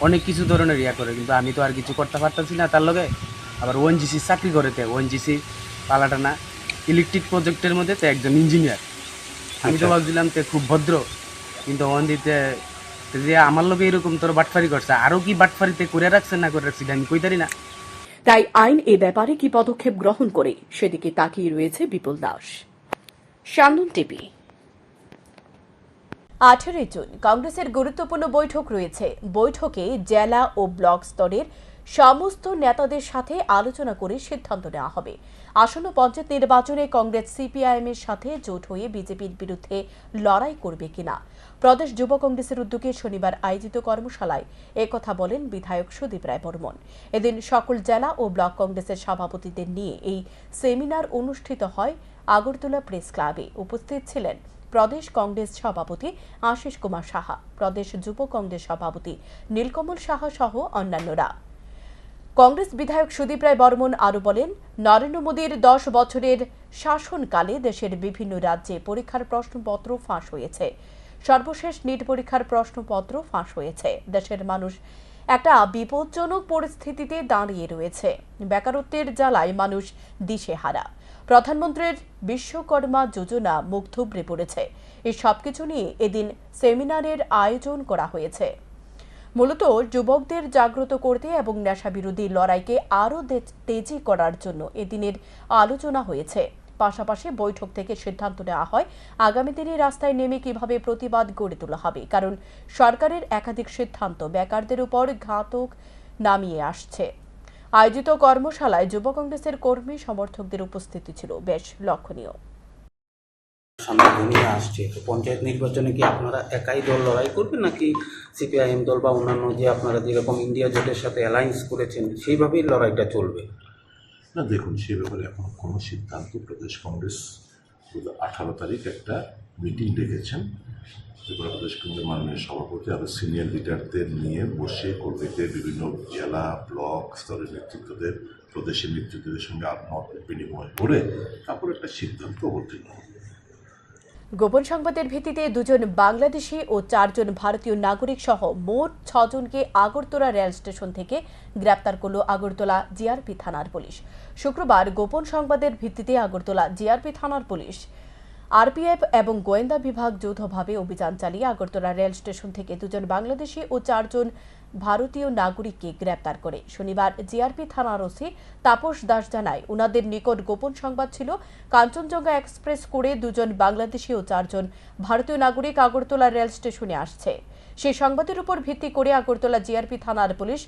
অনেক কিছু ধরনের ইয়া করে, কিন্তু আমি তো আর কিছু করতে পারতেছি না তার লগে। আবার ওএনজিসি চাকরি করেতে, ওএনজিসি পালাটানা ইলেকট্রিক প্রজেক্টের মধ্যে তো একজন ইঞ্জিনিয়ার। আমি তো ভাবছিলাম তে খুব ভদ্র, কিন্তু ওএনজিতে যে আমার লগে এরকম তোর বাটফারি করছে, আরো কি বাটফারিতে করে রাখছে না করে রাখছে আমি কইতারি না। তাই আইন এ ব্যাপারে কি পদক্ষেপ গ্রহণ করে সেদিকে তাকিয়ে রয়েছে বিপুল দাস। শান্তন টিভি। 18 জুন কংগ্রেসের গুরুত্বপূর্ণ বৈঠক রয়েছে। বৈঠকে জেলা ও ব্লক স্তরের সমস্ত নেতাদের সাথে আলোচনা করে সিদ্ধান্ত নেওয়া হবে আসন্ন পঞ্চায়েত নির্বাচনে কংগ্রেস সিপিআইএম এর সাথে জোট হয়ে বিজেপির বিরুদ্ধে লড়াই করবে কিনা। প্রদেশ যুব কংগ্রেসের উদ্যোগে শনিবার আয়োজিত কর্মশালায় একথা বলেন বিধায়ক সুদীপ রায় বর্মন। এদিন সকল জেলা ও ব্লক কংগ্রেসের সভাপতিদের নিয়ে এই সেমিনার অনুষ্ঠিত হয় আগরতলা প্রেস ক্লাবে। উপস্থিত ছিলেন প্রদেশ কংগ্রেস সভাপতি আশিস কুমার সাহা, প্রদেশ যুব কংগ্রেস সভাপতি নীলকমল সাহা সহ অন্যান্যরা। কংগ্রেস বিধায়ক সুদীপ রায় বর্মন আরও বলেন, নরেন্দ্র মোদীর 10 বছরের শাসনকালে দেশের বিভিন্ন রাজ্যে পরীক্ষার প্রশ্নপত্র ফাঁস হয়েছে। সর্বশেষ নিট পরীক্ষার প্রশ্নপত্র ফাঁস হয়েছে। দেশের মানুষ একটা বিপজ্জনক পরিস্থিতিতে দাঁড়িয়ে রয়েছে। বেকারত্বের জ্বালায় মানুষ দিশেহারা। প্রধানমন্ত্রীর বিশ্বকর্মা যোজনা মুখ থুবড়ে পড়েছে। এই সবকিছু নিয়ে এদিন সেমিনারের আয়োজন করা হয়েছে। মূলত যুবকদের জাগ্রত করতে এবং নেশাবিরোধী লড়াইকে আরও তেজি করার জন্য এদিনের আলোচনা হয়েছে। পাশাপাশি বৈঠক থেকে সিদ্ধান্ত নেওয়া হয় আগামী দিনে রাস্তায় নেমে কিভাবে প্রতিবাদ গড়ে তোলা হবে, কারণ সরকারের একাধিক সিদ্ধান্ত বেকারদের উপর ঘাতক নামিয়ে আসছে। আয়োজিত কর্মশালায় যুব কংগ্রেসের কর্মী সমর্থকদের উপস্থিতি ছিল বেশ লক্ষণীয়। সামনে ঘনিয়ে আসছে, তো পঞ্চায়েত নির্বাচনে কি আপনারা একাই দল লড়াই করবেন, নাকি সিপিআইএম দল বা অন্যান্য যে আপনারা যেরকম ইন্ডিয়া জোটের সাথে অ্যালায়েন্স করেছেন সেইভাবেই লড়াইটা চলবে? না, দেখুন, সে ব্যাপারে এখনো কোনো সিদ্ধান্ত প্রদেশ কংগ্রেস 18 তারিখ একটা মিটিং ডেকেছেন। ত্রিপুরা প্রদেশ কংগ্রেসের মাননীয় সভাপতি আরও সিনিয়র লিডারদের নিয়ে বসে কর্মীদের বিভিন্ন জেলা ব্লক স্তরের নেতৃত্বদের, প্রদেশের নেতৃত্বদের সঙ্গে মত বিনিময় করে তারপর একটা সিদ্ধান্ত অবতীর্ণ হবে। গোপন সংবাদের ভিত্তিতে 2 জন বাংলাদেশি ও 4 জন ভারতীয় নাগরিক সহ মোট 6 জনকে আগরতলা রেল স্টেশন থেকে গ্রেপ্তার করল আগরতলা জিআরপি থানার পুলিশ। শুক্রবার গোপন সংবাদের ভিত্তিতে আগরতলা জিআরপি থানার পুলিশ, আরপিএফ এবং গোয়েন্দা বিভাগ যৌথভাবে অভিযান চালিয়ে আগরতলা রেল স্টেশন থেকে 2 জন বাংলাদেশি ও 4 জন ভারতীয় নাগরিককে গ্রেপ্তার করে। শনিবার জিআরপি থানার ওসি তাপস দাস জানায়, উনাদের নিকট গোপন সংবাদ ছিল কাঞ্চনজঙ্ঘা এক্সপ্রেস করে 2 জন বাংলাদেশি ও 4 জন ভারতীয় নাগরিক আগরতলা রেল স্টেশনে আসছে। সেই সংবাদের উপর ভিত্তি করে আগরতলা জিআরপি থানার পুলিশ,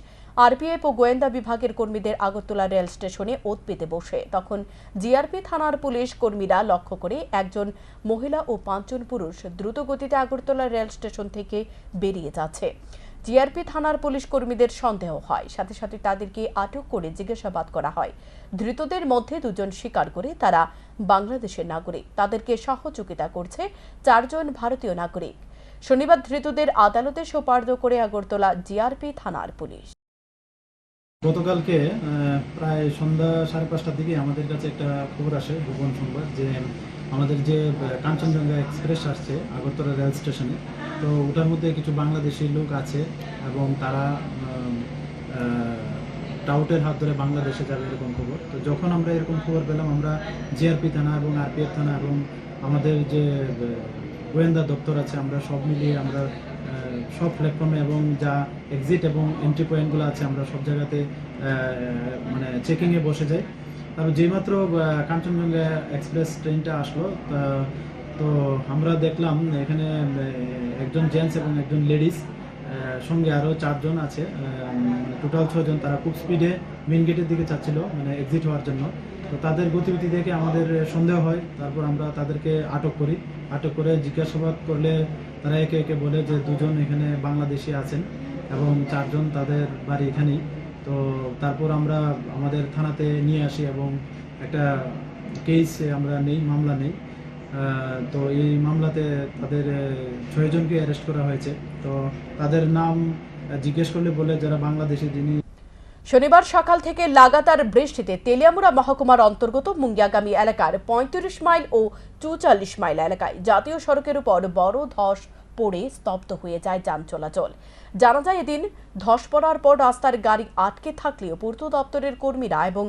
আরপিএফ ও গোয়েন্দা বিভাগের কর্মীদের আগরতলা রেল স্টেশনে ওত পেতে বসে। তখন জিআরপি থানার পুলিশ কর্মীরা লক্ষ্য করে একজন মহিলা ও 5 জন পুরুষ দ্রুত গতিতে আগরতলা রেল স্টেশন থেকে বেরিয়ে যাচ্ছে। জিআরপি থানার পুলিশ কর্মীদের সন্দেহ হয়, সাথে সাথে তাদেরকে আটক করে জিজ্ঞাসাবাদ করা হয়। ধৃতদের মধ্যে 2 জন স্বীকার করে তারা বাংলাদেশের নাগরিক। তাদেরকে সহযোগিতা করছে 4 জন ভারতীয় নাগরিক। শনিবার ধৃতদের আদালতে সোপর্দ করে আগরতলা জিআরপি থানার পুলিশ। গতকালকে প্রায় সন্ধ্যা 5:30টার দিকে আমাদের কাছে একটা খবর আসে, গোপন সংবাদ, যে আমাদের যে কাঞ্চনজঙ্ঘা এক্সপ্রেস আসছে আগরতলা রেল স্টেশনে, তো ওটার মধ্যে কিছু বাংলাদেশি লোক আছে এবং তারা টাউটের হাত ধরে বাংলাদেশে যাবে এরকম খবর। তো যখন আমরা এরকম খবর পেলাম, আমরা জিআরপি থানা এবং আরপিএফ থানা এবং আমাদের যে গোয়েন্দা দপ্তর আছে, আমরা সব মিলিয়ে আমরা সব প্ল্যাটফর্মে এবং যা এক্সিট এবং এন্ট্রি পয়েন্টগুলো আছে আমরা সব জায়গাতে মানে চেকিংয়ে বসে যাই। তারপর যেইমাত্র কাঞ্চনজঙ্ঘা এক্সপ্রেস ট্রেনটা আসলো, তো আমরা দেখলাম এখানে একজন জেন্টস এবং একজন লেডিস সঙ্গে আরও 4 জন আছে, টোটাল 6 জন। তারা খুব স্পিডে মেন গেটের দিকে যাচ্ছিল, মানে এক্সিট হওয়ার জন্য। তো তাদের গতিবিধি দেখে আমাদের সন্দেহ হয়। তারপর আমরা তাদেরকে আটক করি। আটক করে জিজ্ঞাসাবাদ করলে তারা একে একে বলে যে 2 জন এখানে বাংলাদেশি আছেন এবং 4 জন তাদের বাড়ি এখানেই। তো তারপর আমরা আমাদের থানাতে নিয়ে আসি এবং একটা কেস আমরা নেই, মামলা নেই। তো এই মামলাতে তাদের 6 জনকে অ্যারেস্ট করা হয়েছে। তো তাদের নাম জিজ্ঞেস করলে বলে যারা বাংলাদেশি, যিনি। শনিবার সকাল থেকে লাগাতার বৃষ্টিতে তেলিয়ামুড়া মহকুমার অন্তর্গত মুঙ্গিয়াগামী এলাকার 35 মাইল ও 44 মাইল এলাকায় জাতীয় সড়কের উপর বড় ধস পড়ে স্তব্ধ হয়ে যায় যান চলাচল। জানা যায়, এদিন ধস পড়ার পর রাস্তার গাড়ি আটকে থাকলেও পূর্ত দপ্তরের কর্মীরা এবং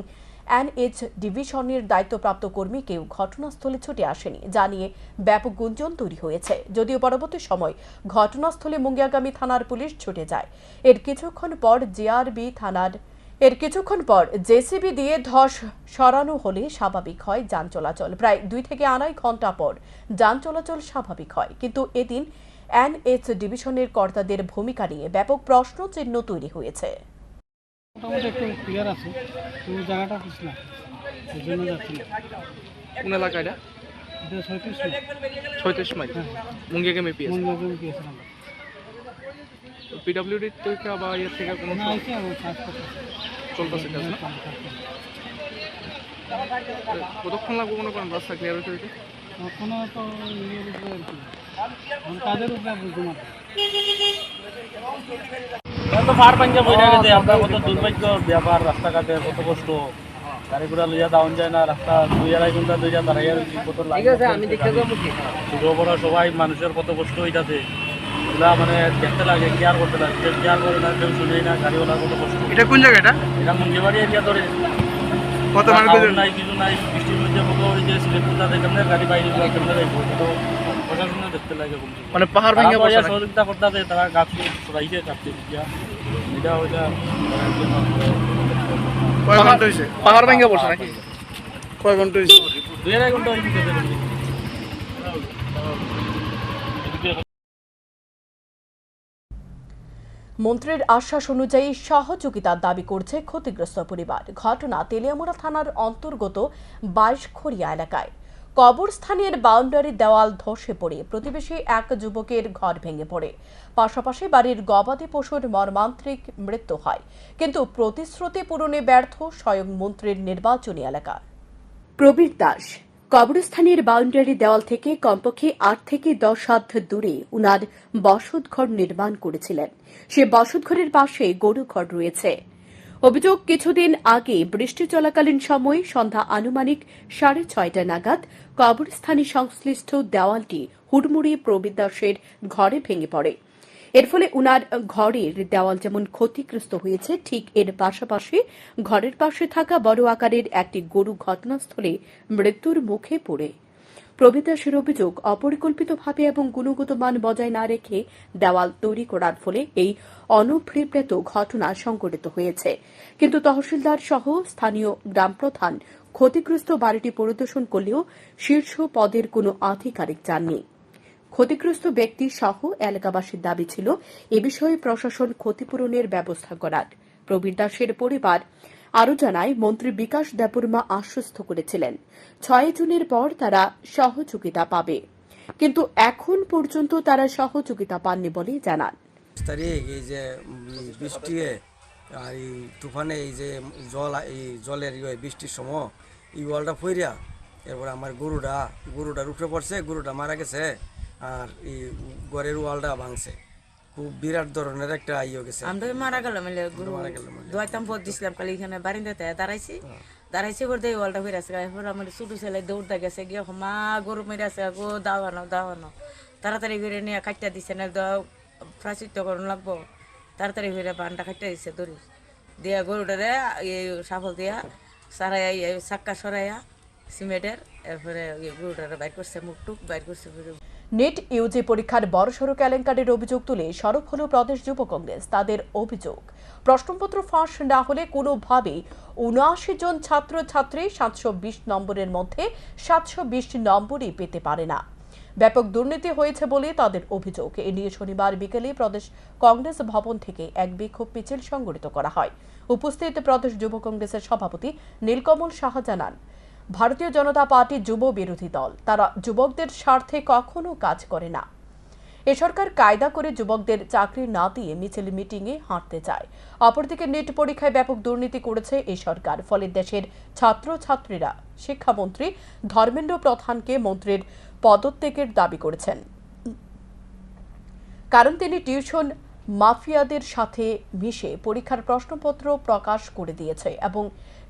এনএইচ ডিভিশনের দায়িত্বপ্রাপ্ত কর্মী কেউ ঘটনাস্থলে ছুটে আসেনি, যা নিয়ে ব্যাপক গুঞ্জন তৈরি হয়েছে। যদিও পরবর্তী সময় ঘটনাস্থলে মুঙ্গিয়াগামী থানার পুলিশ ছুটে যায়। এর কিছুক্ষণ পর জেসিবি দিয়ে ধস সরানো হলে স্বাভাবিক হয় যান চলাচল। প্রায় 2 থেকে 2.5 ঘন্টা পর যান চলাচল স্বাভাবিক হয়। কিন্তু এদিন এনএইচ ডিভিশনের কর্তাদের ভূমিকা নিয়ে ব্যাপক প্রশ্ন চিহ্ন তৈরি হয়েছে। মোটামুটি একটু ক্লিয়ার আছে, তো জায়গাটা বুঝলাম, এই জন্য যাচ্ছি। কোন এলাকা এটা? 36 মাইল মুঙ্গিয়াগামী পিএস। পিডব্লিউডি থেকে বা এর থেকে কোনো চলতেছে কাজ না? কতক্ষণ লাগবে মনে করেন রাস্তা ক্লিয়ার হতে? কোনো তো ইয়ের উপরে আর কি, কাজের উপরে বুঝতে তো পাহাড় ভাঙ্গা বইটা গেছে, আমরা কত দুর্ভাগ্য ব্যাপার, রাস্তাঘাটে কত কষ্ট, গাড়ি ঘোড়া লইয়া যাওয়া যায় না, রাস্তা 2-2.5 ঘন্টা লইয়া দাঁড়াইয়া রয়েছি, কত ছোট বড় সবাই মানুষের কত কষ্ট হইতাছে, এগুলা মানে দেখতে লাগে, কেয়ার করতে লাগে, কেউ কেয়ার করে না, কেউ শুনেই না, গাড়িওয়ালার কত কষ্ট। এটা কোন জায়গাটা? এটা মুন্সিবাড়ি এরিয়া ধরে কত মানুষ নাই, কিছু নাই, বৃষ্টির মধ্যে মতো ওই যে স্লেট কোথাতে কেমনে গাড়ি বাইরে কেমনে যাইব, তো প্রশাসনে দেখতে লাগে। মানে পাহাড় ভেঙে পড়ছে নাকি? সহযোগিতা করতে তারা গাছ সরাইছে কাটতে দিয়া, এটা ওইটা কয় ঘন্টা হয়েছে? পাহাড় ভেঙে পড়ছে নাকি? কয় ঘন্টা হয়েছে? 2.5 ঘন্টা হয়েছে। মন্ত্রীর আশ্বাস অনুযায়ী সহযোগিতার দাবি করছে ক্ষতিগ্রস্ত পরিবার। ঘটনা তেলিয়ামুড়া থানার অন্তর্গত 22 খড়িয়া এলাকায়। কবরস্থানের বাউন্ডারি দেওয়াল ধসে পড়ে প্রতিবেশী এক যুবকের ঘর ভেঙে পড়ে, পাশাপাশি বাড়ির গবাদি পশুর মর্মান্তিক মৃত্যু হয়। কিন্তু প্রতিশ্রুতি পূরণে ব্যর্থ স্বয়ং মন্ত্রীর নির্বাচনী এলাকা। প্রবীর দাস কবরস্থানের বাউন্ডারি দেওয়াল থেকে কমপক্ষে 8 থেকে 10 হাত দূরে উনার বসতঘর নির্মাণ করেছিলেন। সে বসতঘরের পাশে গরু ঘর রয়েছে। অভিযোগ, কিছুদিন আগে বৃষ্টি চলাকালীন সময় সন্ধ্যা আনুমানিক 6:30 নাগাদ কবরস্থানে সংশ্লিষ্ট দেওয়ালটি হুড়মুড়ি প্রবীর দাসের ঘরে ভেঙে পড়ে। এর ফলে উনার ঘরের দেওয়াল যেমন ক্ষতিগ্রস্ত হয়েছে, ঠিক এর পাশাপাশি ঘরের পাশে থাকা বড় আকারের একটি গরু ঘটনাস্থলে মৃত্যুর মুখে পড়ে। প্রবীর দাসের অভিযোগ, অপরিকল্পিতভাবে এবং গুণগত মান বজায় না রেখে দেওয়াল তৈরি করার ফলে এই অনভিপ্রেত ঘটনা সংঘটিত হয়েছে। কিন্তু তহসিলদার সহ স্থানীয় গ্রাম প্রধান ক্ষতিগ্রস্ত বাড়িটি পরিদর্শন করলেও শীর্ষ পদের কোনো আধিকারিক যাননি। ক্ষতিগ্রস্ত ব্যক্তি সহ এলাকাবাসীর দাবি ছিল এ বিষয়ে প্রশাসন ক্ষতিপূরণের ব্যবস্থা করার। প্রবীর দাসের পরিবার আরও জানায়, মন্ত্রী বিকাশ দেববর্মা আশ্বস্ত করেছিলেন 6 জুনের পর তারা সহযোগিতা পাবে, কিন্তু এখন পর্যন্ত তারা সহযোগিতা পাননি বলে জানান। এই যে বৃষ্টি আর এই তুফানে এই যে জলের বৃষ্টির সময় এই ওয়ালটা ফইরা, এরপর আমার গরুটার উপরে পড়ছে, গরুটা মারা গেছে, আর এই ঘরের ওয়ালটা ভাঙছে। খুব বিরাট ধরনের একটা গেছে। আমরা মারা গেল মিলে গরু দোয়াইতাম পথ দিছিলাম, কালি এখানে বারিন্দাতে দাঁড়াইছি বলতে এই ওয়ালটা ফিরে আসে। এরপর আমার ছোট ছেলে দৌড়টা গেছে গিয়ে, মা গরু মেরে আছে, গো দাওয়ানো তাড়াতাড়ি করে নিয়ে কাটটা দিছে, না প্রাচিত্য করুন লাগবো, তাড়াতাড়ি করে বানটা কাটটা দিছে দড়ি দিয়া, গরুটারে এই সাফল দিয়া সারাইয়া চাক্কা সরাইয়া সিমেন্টের, এরপরে গরুটারে বাইর করছে, মুখটুক বাইর করছে। নেট ইউজি পরীক্ষার বড়সড় কেলেঙ্কারির অভিযোগ তুলে সরব হল প্রদেশ যুব কংগ্রেস। তাদের অভিযোগ, প্রশ্নপত্র ফাঁস না হলে কোনোভাবেই 79 জন ছাত্রছাত্রী 720 নম্বরের মধ্যে 720 নম্বরই পেতে পারে না। ব্যাপক দুর্নীতি হয়েছে বলে তাদের অভিযোগ। এ নিয়ে শনিবার বিকেলে প্রদেশ কংগ্রেস ভবন থেকে এক বিক্ষোভ মিছিল সংগঠিত করা হয়। উপস্থিত প্রদেশ যুব কংগ্রেসের সভাপতি নীলকমল সাহা জানান, ভারতীয় জনতা পার্টি যুব বিরোধী দল, তারা যুবকদের স্বার্থে কখনো কাজ করে না। এ সরকার কায়দা করে যুবকদের চাকরি না দিয়ে মিছিল মিটিংয়ে হাঁটতে চায়। অপরদিকে নেট পরীক্ষায় ব্যাপক দুর্নীতি করেছে এই সরকার। ফলে দেশের ছাত্রছাত্রীরা শিক্ষামন্ত্রী ধর্মেন্দ্র প্রধানকে মন্ত্রীর পদত্যাগের দাবি করেছেন, কারণ তিনি টিউশন মাফিয়াদের সাথে মিশে পরীক্ষার প্রশ্নপত্র প্রকাশ করে দিয়েছে এবং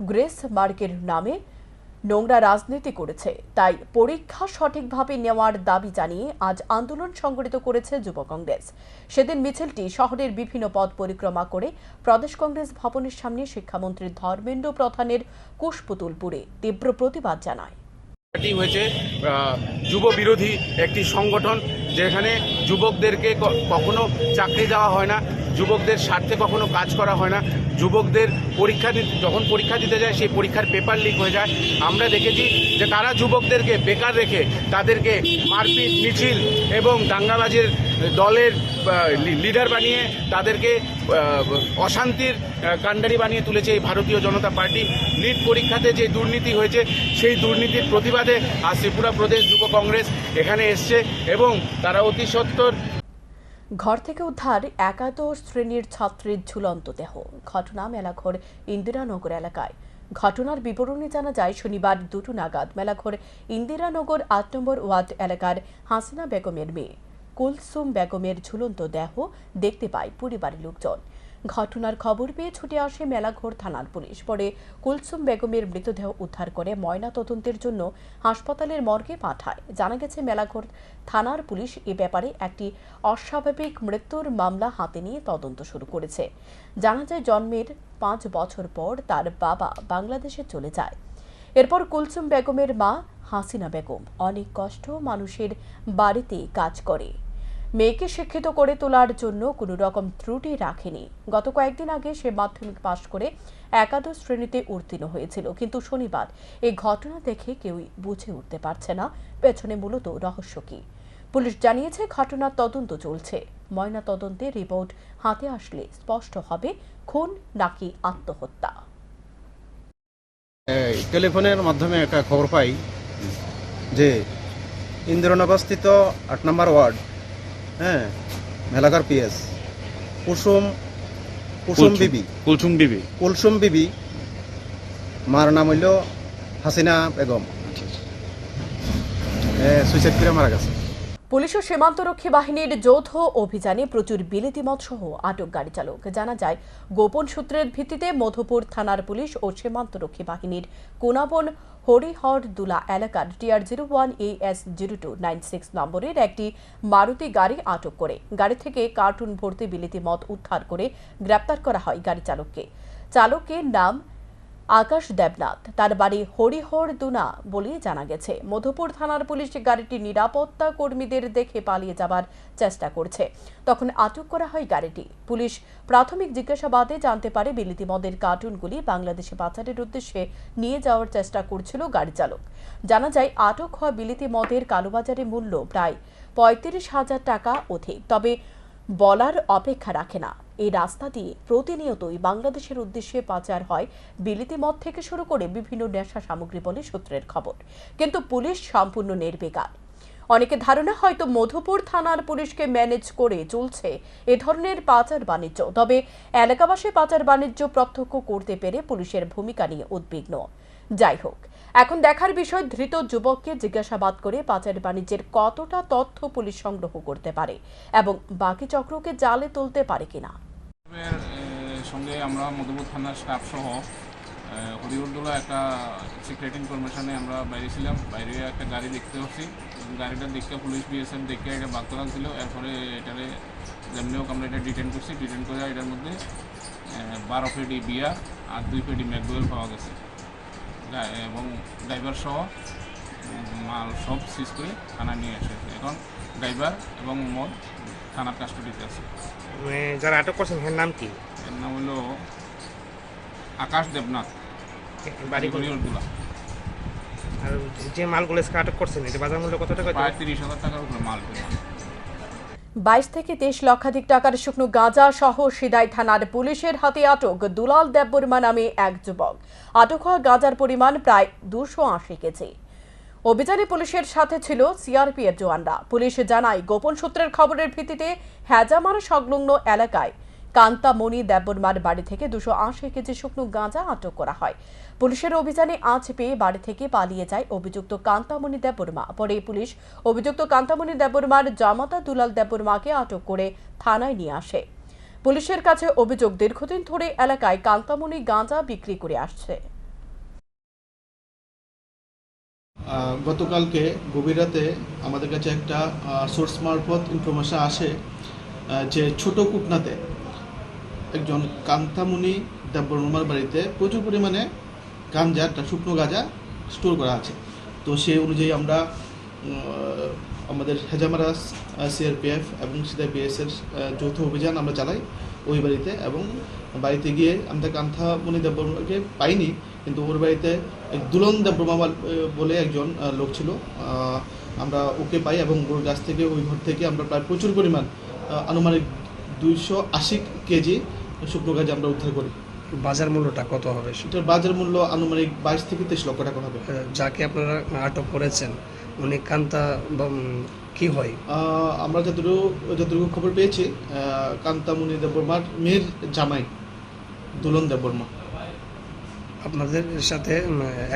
গ্রেস মার্কের নামে নোংরা রাজনীতি করেছে। তাই পরীক্ষা সঠিকভাবে নেওয়ার দাবি জানিয়ে আজ আন্দোলন সংগঠিত করেছে যুব কংগ্রেস। সেদিন মিছিলটি শহরের বিভিন্ন পথ পরিক্রমা করে প্রদেশ কংগ্রেস ভবনের সামনে শিক্ষামন্ত্রী ধর্মেন্দ্র প্রধানের কুশপুতুলপুরে তীব্র প্রতিবাদ জানায়। পার্টি হয়েছে যুব বিরোধী একটি সংগঠন, যেখানে যুবকদেরকে কখনো চাকরি দেওয়া হয় না, যুবকদের স্বার্থে কখনো কাজ করা হয় না। যুবকদের যখন পরীক্ষা দিতে যায় সেই পরীক্ষার পেপার লিক হয়ে যায়। আমরা দেখেছি যে তারা যুবকদেরকে বেকার রেখে তাদেরকে মারপিট, মিছিল এবং দাঙ্গাবাজের দলের লিডার বানিয়ে তাদেরকে অশান্তির কাণ্ডারি বানিয়ে তুলেছে এই ভারতীয় জনতা পার্টি। নিট পরীক্ষাতে যে দুর্নীতি হয়েছে সেই দুর্নীতির প্রতিবাদে আজ ত্রিপুরা প্রদেশ যুব কংগ্রেস এখানে এসছে এবং তারা অতি সত্বর। ঘর থেকে উদ্ধার একাদশ শ্রেণীর ছাত্রীর ঝুলন্ত দেহ। ঘটনা মেলাঘর ইন্দিরানগর এলাকায়। ঘটনার বিবরণী জানা যায়, শনিবার 2টা নাগাদ মেলাঘর ইন্দিরানগর 8 নম্বর ওয়ার্ড এলাকার হাসিনা বেগমের মেয়ে কুলসুম বেগমের ঝুলন্ত দেহ দেখতে পায় পরিবারের লোকজন। ঘটনার খবর পেয়ে ছুটে আসে মেলাঘর থানার পুলিশ। পরে কুলসুম বেগমের মৃতদেহ উদ্ধার করে ময়না তদন্তের জন্য হাসপাতালের মর্গে পাঠায়। জানা গেছে মেলাঘর থানার পুলিশ এ ব্যাপারে একটি অস্বাভাবিক মৃত্যুর মামলা হাতে নিয়ে তদন্ত শুরু করেছে। জানা যায় জন্মের 5 বছর পর তার বাবা বাংলাদেশে চলে যায়। এরপর কুলসুম বেগমের মা হাসিনা বেগম অনেক কষ্ট মানুষের বাড়িতে কাজ করে মেয়েকে শিক্ষিত করে তোলার জন্য কোনো রকম ত্রুটি রাখেনি। গত কয়েকদিন আগে সে মাধ্যমিক পাশ করে একাদশ শ্রেণীতে উত্তীর্ণ হয়েছিল, কিন্তু শনিবার এই ঘটনা দেখে কেউই বুঝে উঠতে পারছে না পেছনে মূলত রহস্য কি। পুলিশ জানিয়েছে ঘটনার তদন্ত চলছে। ময়না তদন্তের রিপোর্ট হাতে আসলে স্পষ্ট হবে খুন নাকি আত্মহত্যা। টেলিফোনের মাধ্যমে একটা খবর পাই যে ইন্দ্রনগরস্থিত 8 নম্বর ওয়ার্ড মেলাঘর পিএস কুলসুম বিবি মার নাম হইল হাসিনা বেগম, সুইসাইড করে মারা গেছে। পুলিশ ও সীমান্তরক্ষী বাহিনীর যৌথ অভিযানে প্রচুর বিলেতি মদ সহ আটক গাড়ি চালক। জানা যায় গোপন সূত্রের ভিত্তিতে মধুপুর থানার পুলিশ ও সীমান্তরক্ষী বাহিনীর কোনাবন হরিহরদুলা এলাকার TR01 AS0296 নম্বরের একটি মারুতি গাড়ি আটক করে গাড়ি থেকে কার্টুন ভর্তি বিলেতি মদ উদ্ধার করে গ্রেপ্তার করা হয় গাড়ি চালককে। চালকের নাম আকাশ দেবনাথ, তার বাড়ি হরিহরদুনা বলে জানা গেছে। মধুপুর থানার পুলিশ গাড়িটি নিরাপত্তা কর্মীদের দেখে পালিয়ে যাবার চেষ্টা করছে, তখন আটক করা হয় গাড়িটি। পুলিশ প্রাথমিক জিজ্ঞাসাবাদে জানতে পারে বিলিতি মদের কার্টুনগুলি বাংলাদেশে পাচারের উদ্দেশ্যে নিয়ে যাওয়ার চেষ্টা করছিল গাড়ি চালক। জানা যায় আটক হওয়া বিলিতি মদের কালোবাজারে মূল্য প্রায় 35,000 টাকা অধিক, তবে বলার অপেক্ষা রাখে না। এই রাস্তা দিয়ে প্রতিনিয়তই বাংলাদেশের উদ্দেশ্যে পাচার হয় বিলিতি মদ থেকে শুরু করে বিভিন্ন নেশা সামগ্রী বলে সূত্রের খবর, কিন্তু পুলিশ সম্পূর্ণ নির্বিকার। অনেকে ধারণা হয়তো মধুপুর থানার পুলিশকে ম্যানেজ করে চলছে এ ধরনের পাচার বাণিজ্য, তবে এলাকাবাসী পাচার বাণিজ্য প্রত্যক্ষ করতে পেরে পুলিশের ভূমিকা নিয়ে উদ্বিগ্ন। যাই হোক, এখন দেখার বিষয় ধৃত যুবককে জিজ্ঞাসাবাদ করে পাচার বাণিজ্যের কতটা তথ্য পুলিশ সংগ্রহ করতে পারে এবং বাকি চক্রকে জালে তুলতে পারে কিনা। সঙ্গে আমরা মধুপুর থানার স্টাফ সহ হরিহরদুলা একটা সিক্রেট ইনফরমেশনে আমরা বাইরে ছিলাম। বাইরে একটা গাড়ি দেখতে পাচ্ছি, গাড়িটা দেখতে পুলিশ BSF দেখে এটা বাগতলান ছিল। এরপরে এটারে যেমনি হোক আমরা এটা ডিটেন করছি। ডিটেন করে এটার মধ্যে 12 পেটি বিয়ার আর 2 পেটি ম্যাকডোয়েল পাওয়া গেছে এবং ড্রাইভার সহ মাল সব সিজ করে থানায় নিয়ে এসেছে। এখন ড্রাইভার এবং মদ থানার কাস্টডিতে আছে। যারা আটক করছেন এর নাম কি? এর নাম হলো আকাশ দেবনাথ, বাড়ি হরিহরদুলা। আর যে মালগুলো আটক করছেন এটা বাজার মূল্য কত টাকা? প্রায় 30,000 টাকার উপরে মাল। 22 থেকে 23 লক্ষাধিক টাকার শুকনো গাঁজা সহ সিদাই থানার পুলিশের হাতে আটক দুলাল দেববর্মা নামে এক যুবক। আটক হওয়া গাঁজার পরিমাণ প্রায় 280 কেজি। অভিযানে পুলিশের সাথে ছিল CRPF জওয়ানরা। পুলিশ জানায় গোপন সূত্রের খবরের ভিত্তিতে হেজামারা সংলগ্ন এলাকায় কান্তামণি দেববর্মার বাড়ি থেকে 280 কেজি শুকনো গাঁজা আটক করা হয়। পুলিশের অভিযানে আজ পেয়ে বাড়ি থেকে পালিয়ে যায় অভিযুক্ত কান্তামণি দেববর্মা। পরে পুলিশ অভিযুক্ত কান্তামণি দেববর্মার জামাতা দুলাল দেববর্মাকে আটক করে থানায় নিয়ে আসে। পুলিশের কাছে অভিযোগ দীর্ঘদিন ধরে এলাকায় কান্তামণি গাঁজা বিক্রি করে আসছে। গতকালকে গভীর রাতে আমাদের কাছে একটা সোর্স মারফত ইনফরমেশন আসে যে ছোট কুটনাতে একজন কান্তামণি দেববর্মার বাড়িতে প্রচুর পরিমাণে গাঁজা, শুকনো গাঁজা স্টোর করা আছে। তো সেই অনুযায়ী আমরা আমাদের হেজামারা CRPF এবং সিদাই BSF যৌথ অভিযান আমরা চালাই ওই বাড়িতে, এবং বাড়িতে গিয়ে আমরা কান্তামণি দেববর্মাকে পাইনি, কিন্তু ওর বাড়িতে দুলন দেববর্মা বলে একজন লোক ছিল, আমরা ওকে পাই এবং ওর কাছ থেকে ওই ঘর থেকে আমরা প্রায় প্রচুর পরিমাণ আনুমানিক 280 কেজি শুকনো গাঁজা আমরা উদ্ধার করি। বাজার মূল্যটা কত হবে? সেটার বাজার মূল্য আনুমানিক 22 থেকে 23 লক্ষ টাকা হবে। যাকে আপনারা আটক করেছেন উনি কান্তা কি হয়? আমরা যতটুকু খবর পেয়েছি কান্তামণি দেববর্মার মেয়ের জামাই দুলন দেববর্মা। আপনাদের সাথে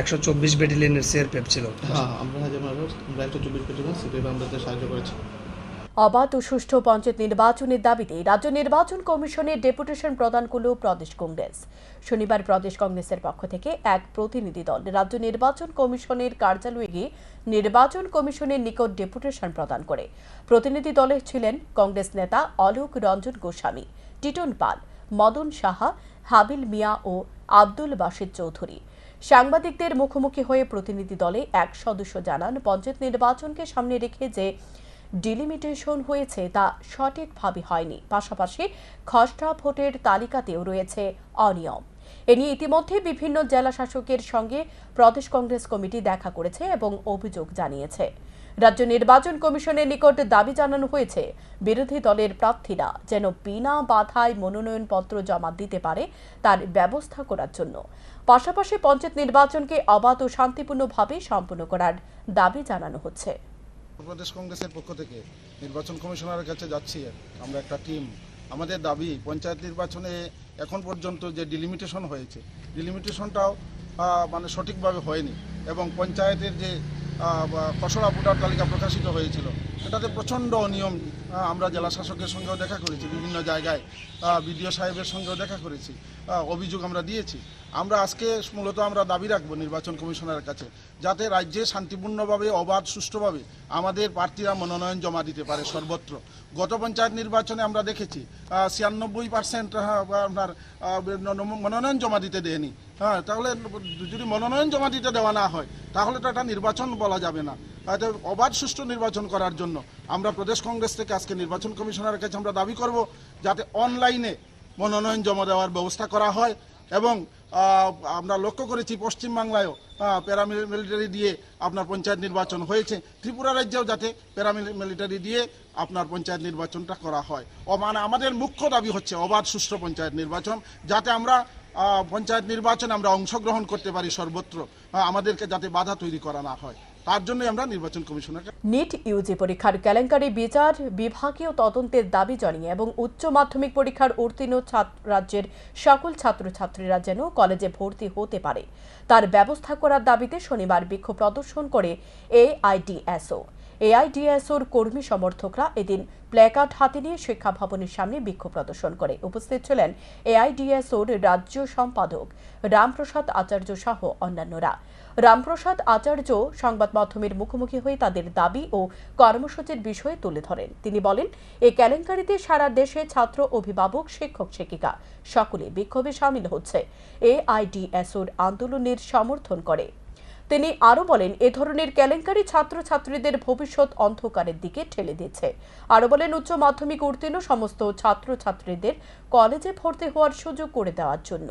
124 ব্যাটালিয়নের CRPF ছিল? হ্যাঁ, আমরা 124 ব্যাটালিয়ন CRPF আমরা সাহায্য করেছি। অবাধ ও সুষ্ঠু পঞ্চায়েত নির্বাচনের দাবিতে রাজ্য নির্বাচন কমিশনের ডেপুটেশন প্রদান করল প্রদেশ কংগ্রেস। শনিবার প্রদেশ কংগ্রেসের পক্ষ থেকে এক প্রতিনিধি দল রাজ্য নির্বাচন কমিশনের কার্যালয়ে গিয়ে নির্বাচন কমিশনের নিকট ডেপুটেশন প্রদান করে। প্রতিনিধি দলে ছিলেন কংগ্রেস নেতা অলোক রঞ্জন গোস্বামী, টিটন পাল, মদন সাহা, হাবিল মিয়া ও আব্দুল বাসিদ চৌধুরী। সাংবাদিকদের মুখোমুখি হয়ে প্রতিনিধি দলে এক সদস্য জানান, পঞ্চায়েত নির্বাচনকে সামনে রেখে যে ডিলিমিটেশন হয়েছে তা সঠিকভাবে হয়নি, পাশাপাশি খসড়া ভোটের তালিকাতেও রয়েছে অনিয়ম। এ নিয়ে ইতিমধ্যে বিভিন্ন জেলা শাসকের সঙ্গে প্রদেশ কংগ্রেস কমিটি দেখা করেছে এবং অভিযোগ জানিয়েছে। রাজ্য নির্বাচন কমিশনের নিকট দাবি জানানো হয়েছে বিরোধী দলের প্রার্থীরা যেন বিনা বাধায় মনোনয়নপত্র জমা দিতে পারে তার ব্যবস্থা করার জন্য। পাশাপাশি পঞ্চায়েত নির্বাচনকে অবাধ ও শান্তিপূর্ণভাবে সম্পন্ন করার দাবি জানানো হচ্ছে। প্রদেশ কংগ্রেসের পক্ষ থেকে নির্বাচন কমিশনারের কাছে যাচ্ছি আমরা একটা টিম। আমাদের দাবি, পঞ্চায়েত নির্বাচনে এখন পর্যন্ত যে ডিলিমিটেশন হয়েছে, ডিলিমিটেশনটাও মানে সঠিকভাবে হয়নি এবং পঞ্চায়েতের যে খসড়া ভোটার তালিকা প্রকাশিত হয়েছিল এটাতে প্রচণ্ড অনিয়ম। আমরা জেলা শাসকের সঙ্গেও দেখা করেছি, বিভিন্ন জায়গায় বিডিও সাহেবের সঙ্গেও দেখা করেছি, অভিযোগ আমরা দিয়েছি। আমরা আজকে মূলত আমরা দাবি রাখবো নির্বাচন কমিশনারের কাছে যাতে রাজ্যে শান্তিপূর্ণভাবে অবাধ সুষ্ঠুভাবে আমাদের প্রার্থীরা মনোনয়ন জমা দিতে পারে সর্বত্র। গত পঞ্চায়েত নির্বাচনে আমরা দেখেছি 96% আপনার মনোনয়ন জমা দিতে দেয়নি। তাহলে যদি মনোনয়ন জমা দিতে দেওয়া না হয় তাহলে তো এটা নির্বাচন বলা যাবে না। অবাধ সুষ্ঠু নির্বাচন করার জন্য আমরা প্রদেশ কংগ্রেস থেকে আজকে নির্বাচন কমিশনারের কাছে আমরা দাবি করব যাতে অনলাইনে মনোনয়ন জমা দেওয়ার ব্যবস্থা করা হয় এবং আমরা লক্ষ্য করেছি পশ্চিমবাংলায়ও প্যারামিলিটারি দিয়ে আপনার পঞ্চায়েত নির্বাচন হয়েছে, ত্রিপুরা রাজ্যেও যাতে প্যারামিলিটারি দিয়ে আপনার পঞ্চায়েত নির্বাচনটা করা হয়। মানে আমাদের মুখ্য দাবি হচ্ছে অবাধ সুষ্ঠু পঞ্চায়েত নির্বাচন, যাতে আমরা পঞ্চায়েত নির্বাচনে আমরা অংশগ্রহণ করতে পারি সর্বত্র, আমাদেরকে যাতে বাধা তৈরি করা না হয়, তার জন্যই আমরা নির্বাচন কমিশনের নিট ইউজি পরীক্ষার কেলেঙ্কারি বিচার বিভাগীয় তদন্তের দাবি জানিয়ে এবং উচ্চ মাধ্যমিক পরীক্ষার উত্তীর্ণ রাজ্যের সকল ছাত্রছাত্রীরা যেন কলেজে ভর্তি হতে পারে তার ব্যবস্থা করার দাবিতে শনিবার বিক্ষোভ প্রদর্শন করে এআইডিএসও। এআইডিএসওর কর্মী সমর্থকরা এদিন প্ল্যাকার্ড হাতে নিয়ে শিক্ষা ভবনের সামনে বিক্ষোভ প্রদর্শন করে। উপস্থিত ছিলেন এআইডিএসওর রাজ্য সম্পাদক রামপ্রসাদ আচার্য সহ অন্যান্যরা। রামপ্রসাদ আচার্য সংবাদ মাধ্যমের মুখোমুখি হয়ে তাদের দাবি ও কর্মসূচির বিষয়ে তুলে ধরেন। তিনি বলেন, এই কেলেঙ্কারিতে সারা দেশে ছাত্র, অভিভাবক, শিক্ষক, শিক্ষিকা সকলে বিক্ষোভে সামিল হচ্ছে, এআইডিএসওর আন্দোলনের সমর্থন করে। তিনি আরও বলেন, এ ধরনের কেলেঙ্কারি ছাত্রছাত্রীদের ভবিষ্যৎ অন্ধকারের দিকে ঠেলে দিচ্ছে। আরও বলেন, উচ্চ মাধ্যমিক উত্তীর্ণ সমস্ত ছাত্রছাত্রীদের কলেজে ভর্তি হওয়ার সুযোগ করে দেওয়ার জন্য।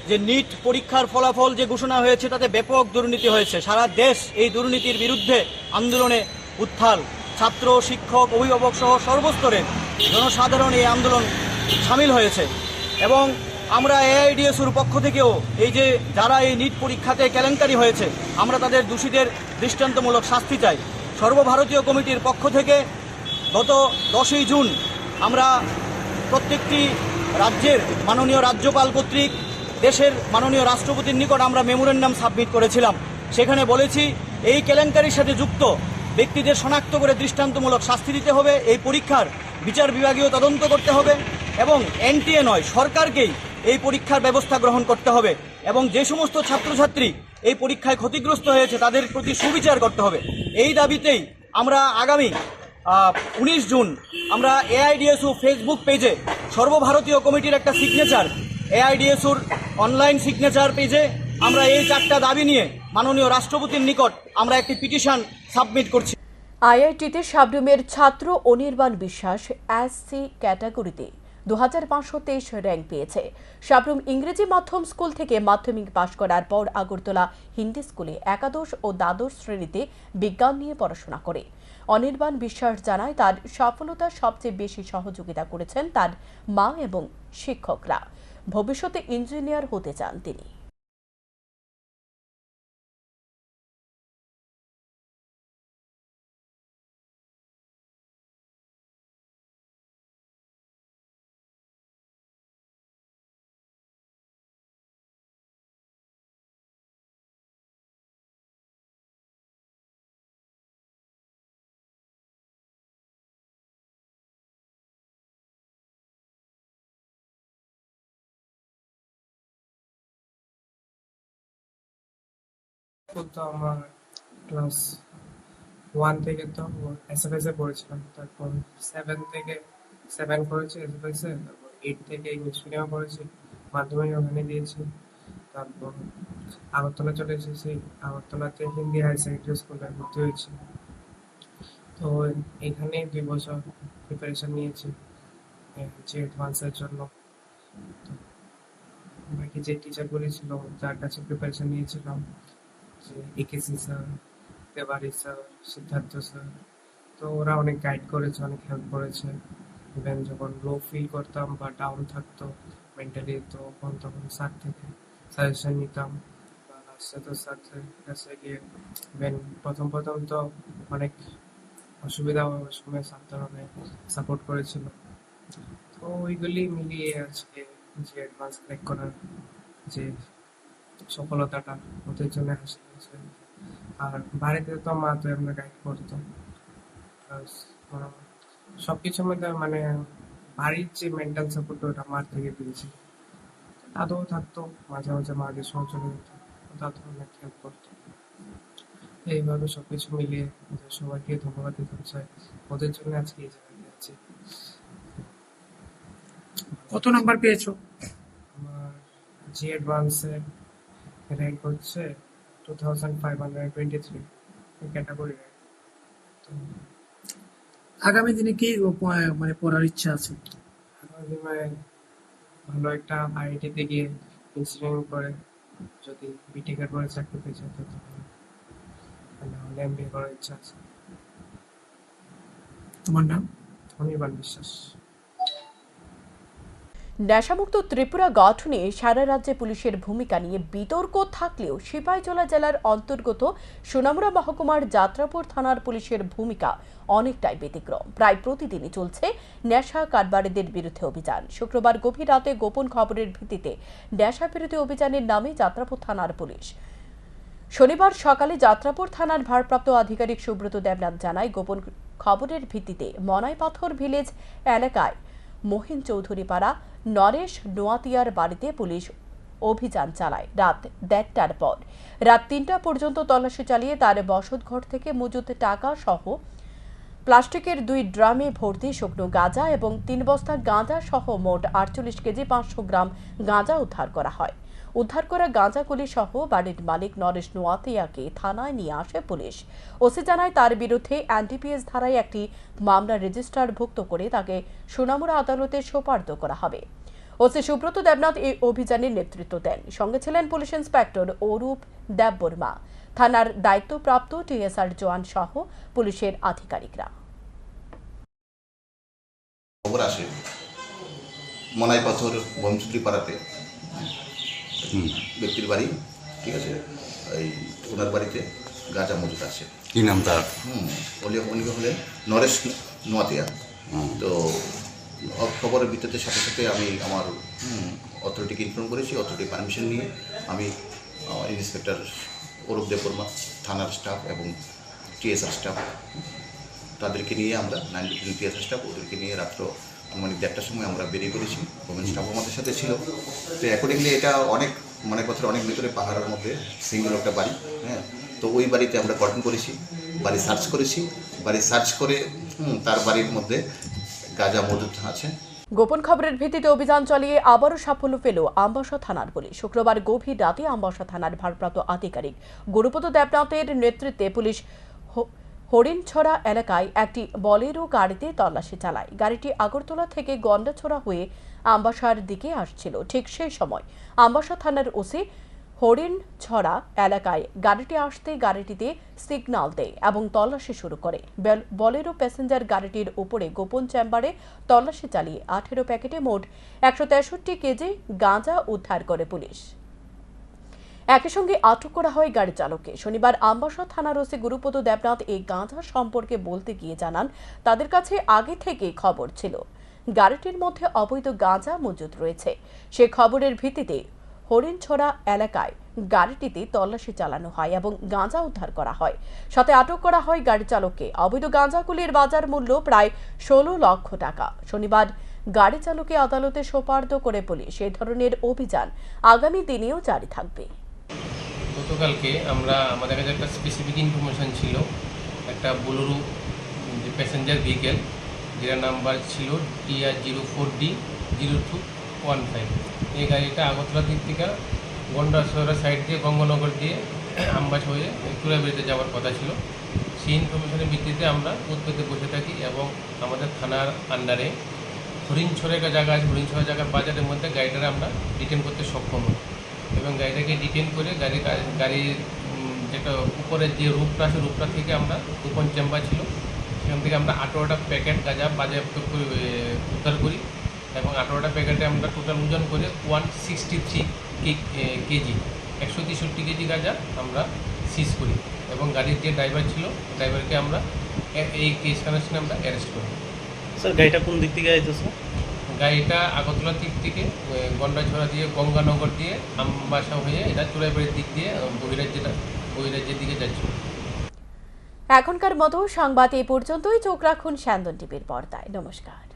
যে নিট পরীক্ষার ফলাফল যে ঘোষণা হয়েছে তাতে ব্যাপক দুর্নীতি হয়েছে। সারা দেশ এই দুর্নীতির বিরুদ্ধে আন্দোলনে উত্থাল। ছাত্র, শিক্ষক, অভিভাবক সহ সর্বস্তরের জনসাধারণ এই আন্দোলন সামিল হয়েছে এবং আমরা এআইডিএসওর পক্ষ থেকেও এই যে যারা এই নিট পরীক্ষাতে কেলেঙ্কারি হয়েছে আমরা তাদের দোষীদের দৃষ্টান্তমূলক শাস্তি চাই। সর্বভারতীয় কমিটির পক্ষ থেকে গত 10ই জুন আমরা প্রত্যেকটি রাজ্যের মাননীয় রাজ্যপাল কর্তৃক দেশের মাননীয় রাষ্ট্রপতির নিকট আমরা মেমোরেন্ডাম সাবমিট করেছিলাম। সেখানে বলেছি এই কেলেঙ্কারির সাথে যুক্ত ব্যক্তিদের শনাক্ত করে দৃষ্টান্তমূলক শাস্তি দিতে হবে, এই পরীক্ষার বিচার বিভাগীয় তদন্ত করতে হবে এবং এনটিএ নয় সরকারকেই এই পরীক্ষার ব্যবস্থা গ্রহণ করতে হবে এবং যে সমস্ত ছাত্রছাত্রী এই পরীক্ষায় ক্ষতিগ্রস্ত হয়েছে তাদের প্রতি সুবিচার করতে হবে। এই দাবিতেই আমরা আগামী 19 জুন আমরা এআইডিএসও ফেসবুক পেজে সর্বভারতীয় কমিটির একটা সিগনেচার, এআইডিএসওর অনলাইন সিগনেচার পেজে আমরা এই 4টা দাবি নিয়ে মাননীয় রাষ্ট্রপতির নিকট আমরা একটি পিটিশন সাবমিট করছি। আইআইটিতে শাবরুমের ছাত্র অনির্বাণ বিশ্বাস এসসি ক্যাটাগরিতে 2523 র্যাঙ্ক পেয়েছে। শাবরুম ইংরেজি মাধ্যম স্কুল থেকে মাধ্যমিক পাশ করার পর আগরতলা হিন্দি স্কুলে একাদশ ও দ্বাদশ শ্রেণীতে বিজ্ঞান নিয়ে পড়াশোনা করে। অনির্বাণ বিশ্বাস জানায়, তার সফলতার সবচেয়ে বেশি সহযোগিতা করেছেন তার মা এবং শিক্ষকরা। ভবিষ্যতে ইঞ্জিনিয়ার হতে চান তিনি। স্কুল তো আমার ক্লাস 1 থেকে তো এসএফএস এ পড়েছিলাম, তারপর 7 করেছি এসএফএস এ, তারপর 8 থেকে ইংলিশ মিডিয়ামে পড়েছি, মাধ্যমিক ওখানে দিয়েছি, তারপর আগরতলা চলে এসেছি, আগরতলাতে হিন্দি হায়ার সেকেন্ডারি স্কুলে ভর্তি হয়েছি। তো এখানে 2 বছর প্রিপারেশন নিয়েছি যে অ্যাডভান্সের জন্য। বাকি যে টিচারগুলি ছিল যার কাছে প্রিপারেশন নিয়েছিলাম, যে AKC sir, Tiwari sir, Siddharth sir, তো ওরা অনেক গাইড করেছে, অনেক হেল্প করেছে। ইভেন যখন লো ফিল করতাম বা ডাউন থাকতো মেন্টালি, তো তখন স্যার থেকে সাজেশন নিতাম বা লাস্টে তো স্যারের কাছে গিয়ে ইভেন প্রথম তো অনেক অসুবিধা হওয়ার সময় স্যার অনেক সাপোর্ট করেছিল। তো ওইগুলি মিলিয়ে আজকে যে অ্যাডভান্স ক্র্যাক করার যে সফলতাটা ওদের জন্য হাসি হয়েছে। আর বাড়িতে তো মা তো এমনি গাইড করতো, সবকিছুর মধ্যে মানে বাড়ির যে মেন্টাল সাপোর্ট ওটা মার থেকে পেয়েছি। দাদুও থাকতো, মাঝে মাঝে মাদের সঙ্গে চলে যেত, দাদু অনেক হেল্প করতো। এইভাবে সবকিছু মিলিয়ে ওদের সবাইকে ধন্যবাদ দিতে চাই, ওদের জন্য আজকে এই জায়গায় আছি। কত নাম্বার পেয়েছো? আমার জি অ্যাডভান্সে র্যাঙ্ক হচ্ছে 2523 ক্যাটাগরি র্যাঙ্ক। তো আগামী দিনে কি মানে পড়ার ইচ্ছা আছে? আগামী দিনে ভালো একটা আইআইটিতে গিয়ে ইঞ্জিনিয়ারিং করে যদি বিটেকের পরে চাকরি পেয়ে যেতে পারি, তাহলে এমবিএ করার ইচ্ছা আছে। তোমার নাম? অনির্বাণ বিশ্বাস। নেশামুক্ত ত্রিপুরা গঠনে সারা রাজ্যে পুলিশের ভূমিকা নিয়ে বিতর্ক থাকলেও সিপাহীজলা জেলার অন্তর্গত সোনামুড়া মহকুমার যাত্রাপুর থানার পুলিশের ভূমিকা অনেকটাই ব্যতিক্রম। প্রায় প্রতিদিনই চলছে নেশা কারবারিদের বিরুদ্ধে অভিযান। শুক্রবার গভীর রাতে গোপন খবরের ভিত্তিতে নেশা বিরোধী অভিযানের নামে যাত্রাপুর থানার পুলিশ। শনিবার সকালে যাত্রাপুর থানার ভারপ্রাপ্ত আধিকারিক সুব্রত দেবনাথ জানায়, গোপন খবরের ভিত্তিতে মনাইপাথর ভিলেজ এলাকায় মহিন চৌধুরী পাড়া নরেশ নোয়াতিয়ার বাড়িতে পুলিশ অভিযান চালায়। রাত 1:30টার পর রাত 3টা পর্যন্ত তল্লাশি চালিয়ে তার বসতঘর থেকে মজুদ টাকা সহ প্লাস্টিকের 2 ড্রামে ভর্তি শুকনো গাঁজা এবং 3 বস্তা গাঁজা সহ মোট 48 কেজি 500 গ্রাম গাঁজা উদ্ধার করা হয়। উদ্ধার করা গাঁজাগুলি সহ বাড়ির মালিক নরেশ নোয়াতিয়াকে থানায় নিয়ে আসে পুলিশ। ওসি জানায়, তার বিরুদ্ধে এনডিপিএস ধারায় একটি মামলা রেজিস্টারভুক্ত করে তাকে সোনামুড়া আদালতে সোপর্দ করা হবে। ওসি সুব্রত দেবনাথ এই অভিযানের নেতৃত্ব দেন। সঙ্গে ছিলেন পুলিশ ইন্সপেক্টর অরূপ দেববর্মা, থানার দায়িত্বপ্রাপ্ত টিএসআর জওয়ান সহ পুলিশের আধিকারিকরা। খবর আসে মনাইপাথর বমচুদ্রি পাড়াতে ব্যক্তির বাড়ি, ঠিক আছে, এই ওনার বাড়িতে গাঁজা মজুদ আছে। কি নাম তার? উনি হলেন নরেশ নোয়াতিয়া। তো খবরের ভিত্তিতে সাথে সাথে আমি আমার অথরিটিকে ইনফর্ম করেছি। অথরিটি পারমিশন নিয়ে আমি ইন্সপেক্টর অরূপ দেববর্মা, থানার স্টাফ এবং টিএসআর স্টাফ, তাদেরকে নিয়ে আমরা 9 টিএসআর স্টাফ, ওদেরকে নিয়ে রাত্র আনুমানিক 1টার সময় আমরা বেরিয়ে পড়েছি। গভর্নমেন্ট স্টাফ আমাদের সাথে ছিল। তো অ্যাকর্ডিংলি এটা অনেক মনাইপাথর অনেক ভিতরে পাহাড়ের মধ্যে সিঙ্গেল একটা বাড়ি, হ্যাঁ। তো ওই বাড়িতে আমরা কর্ডন করেছি, বাড়ি সার্চ করেছি। বাড়ি সার্চ করে তার বাড়ির মধ্যে গাঁজা মজুদ আছে। গোপন খবরের ভিত্তিতে অভিযান চালিয়ে আবারও সাফল্য পেল আমবাসা থানার পুলিশ। শুক্রবার গভীর রাতে আমবাসা থানার ভারপ্রাপ্ত আধিকারিক গুরুপদ দেবনাথের নেতৃত্বে পুলিশ হরিণছড়া এলাকায় একটি বলেরো গাড়িতে তল্লাশি চালায়। গাড়িটি আগরতলা থেকে গন্ডাছড়া হয়ে আমবাসার দিকে আসছিল। ঠিক সেই সময় আমবাসা থানার ওসি হরিণছড়া এলাকায় গাড়িটি আসতে গাড়িটিতে সিগন্যাল দেয় এবং তল্লাশি শুরু করে। বলেরো প্যাসেঞ্জার গাড়িটির উপরে গোপন চেম্বারে তল্লাশি চালিয়ে 18 প্যাকেটে মোট 163 কেজি গাঁজা উদ্ধার করে পুলিশ। একই সঙ্গে আটক করা হয় গাড়ি চালককে। শনিবার আমবাসা থানার ওসি গুরুপদ দেবনাথ এই গাঁজা সম্পর্কে বলতে গিয়ে জানান, তাদের কাছে আগে থেকে খবর ছিল গাড়িটির মধ্যে অবৈধ গাঁজা মজুদ রয়েছে। সে খবরের ভিত্তিতে হরিণছড়া এলাকায় গাড়িটিতে তল্লাশি চালানো হয় এবং গাঁজা উদ্ধার করা হয়। সাথে আটক করা হয় গাড়ি চালককে। অবৈধ গাঁজাগুলির বাজার মূল্য প্রায় 16 লক্ষ টাকা। শনিবার গাড়ি চালককে আদালতে সোপর্দ করে পুলিশ। এই ধরনের অভিযান আগামী দিনেও জারি থাকবে। গতকালকে আমরা আমাদের কাছে একটা স্পেসিফিক ইনফরমেশান ছিল, একটা বোলেরো প্যাসেঞ্জার ভেহিকেল যেটার নাম্বার ছিল TR04D0215। এই গাড়িটা আগরতলা দিক থেকে গন্ডাছড়া সাইড দিয়ে গঙ্গানগর দিয়ে আমবাস হয়ে চুরাবাড়িতে যাওয়ার কথা ছিল। সেই ইনফরমেশনের ভিত্তিতে আমরা উৎপেতে বসে থাকি এবং আমাদের থানার আন্ডারে হরিণছড়া একটা জায়গা আছে, হরিণছড়া জায়গার বাজারের মধ্যে গাড়িটাকে আমরা ডিটেন করতে সক্ষম হই এবং গাড়িটাকে ডিটেন করে গাড়ির যেটা উপরের যে রূপটা আছে রূপটা থেকে আমরা গোপন চেম্বার ছিল সেখান থেকে আমরা 18টা প্যাকেট গাঁজা বাজেয়াপ্ত করে উদ্ধার করি এবং 18টা প্যাকেটে আমরা টোটাল ওজন করে 163 কেজি 163 কেজি গাঁজা আমরা সিজ করি এবং গাড়ির যে ড্রাইভার ছিল ড্রাইভারকে আমরা এই কেস কানেকশনে আমরা অ্যারেস্ট করি। স্যার গাড়িটা কোন দিক থেকে আইতেছে? গাড়িটা আগরতলা দিক থেকে গন্ডাছড়া দিয়ে গঙ্গানগর দিয়ে আমবাসা হয়ে এটা চুরাইবাড়ির দিক দিয়ে বহিরাজ্যের দিকে যাচ্ছিল। এখনকার মতো সংবাদ এ পর্যন্তই। চোখ রাখুন স্যান্দন টিভির পর্দায়। নমস্কার।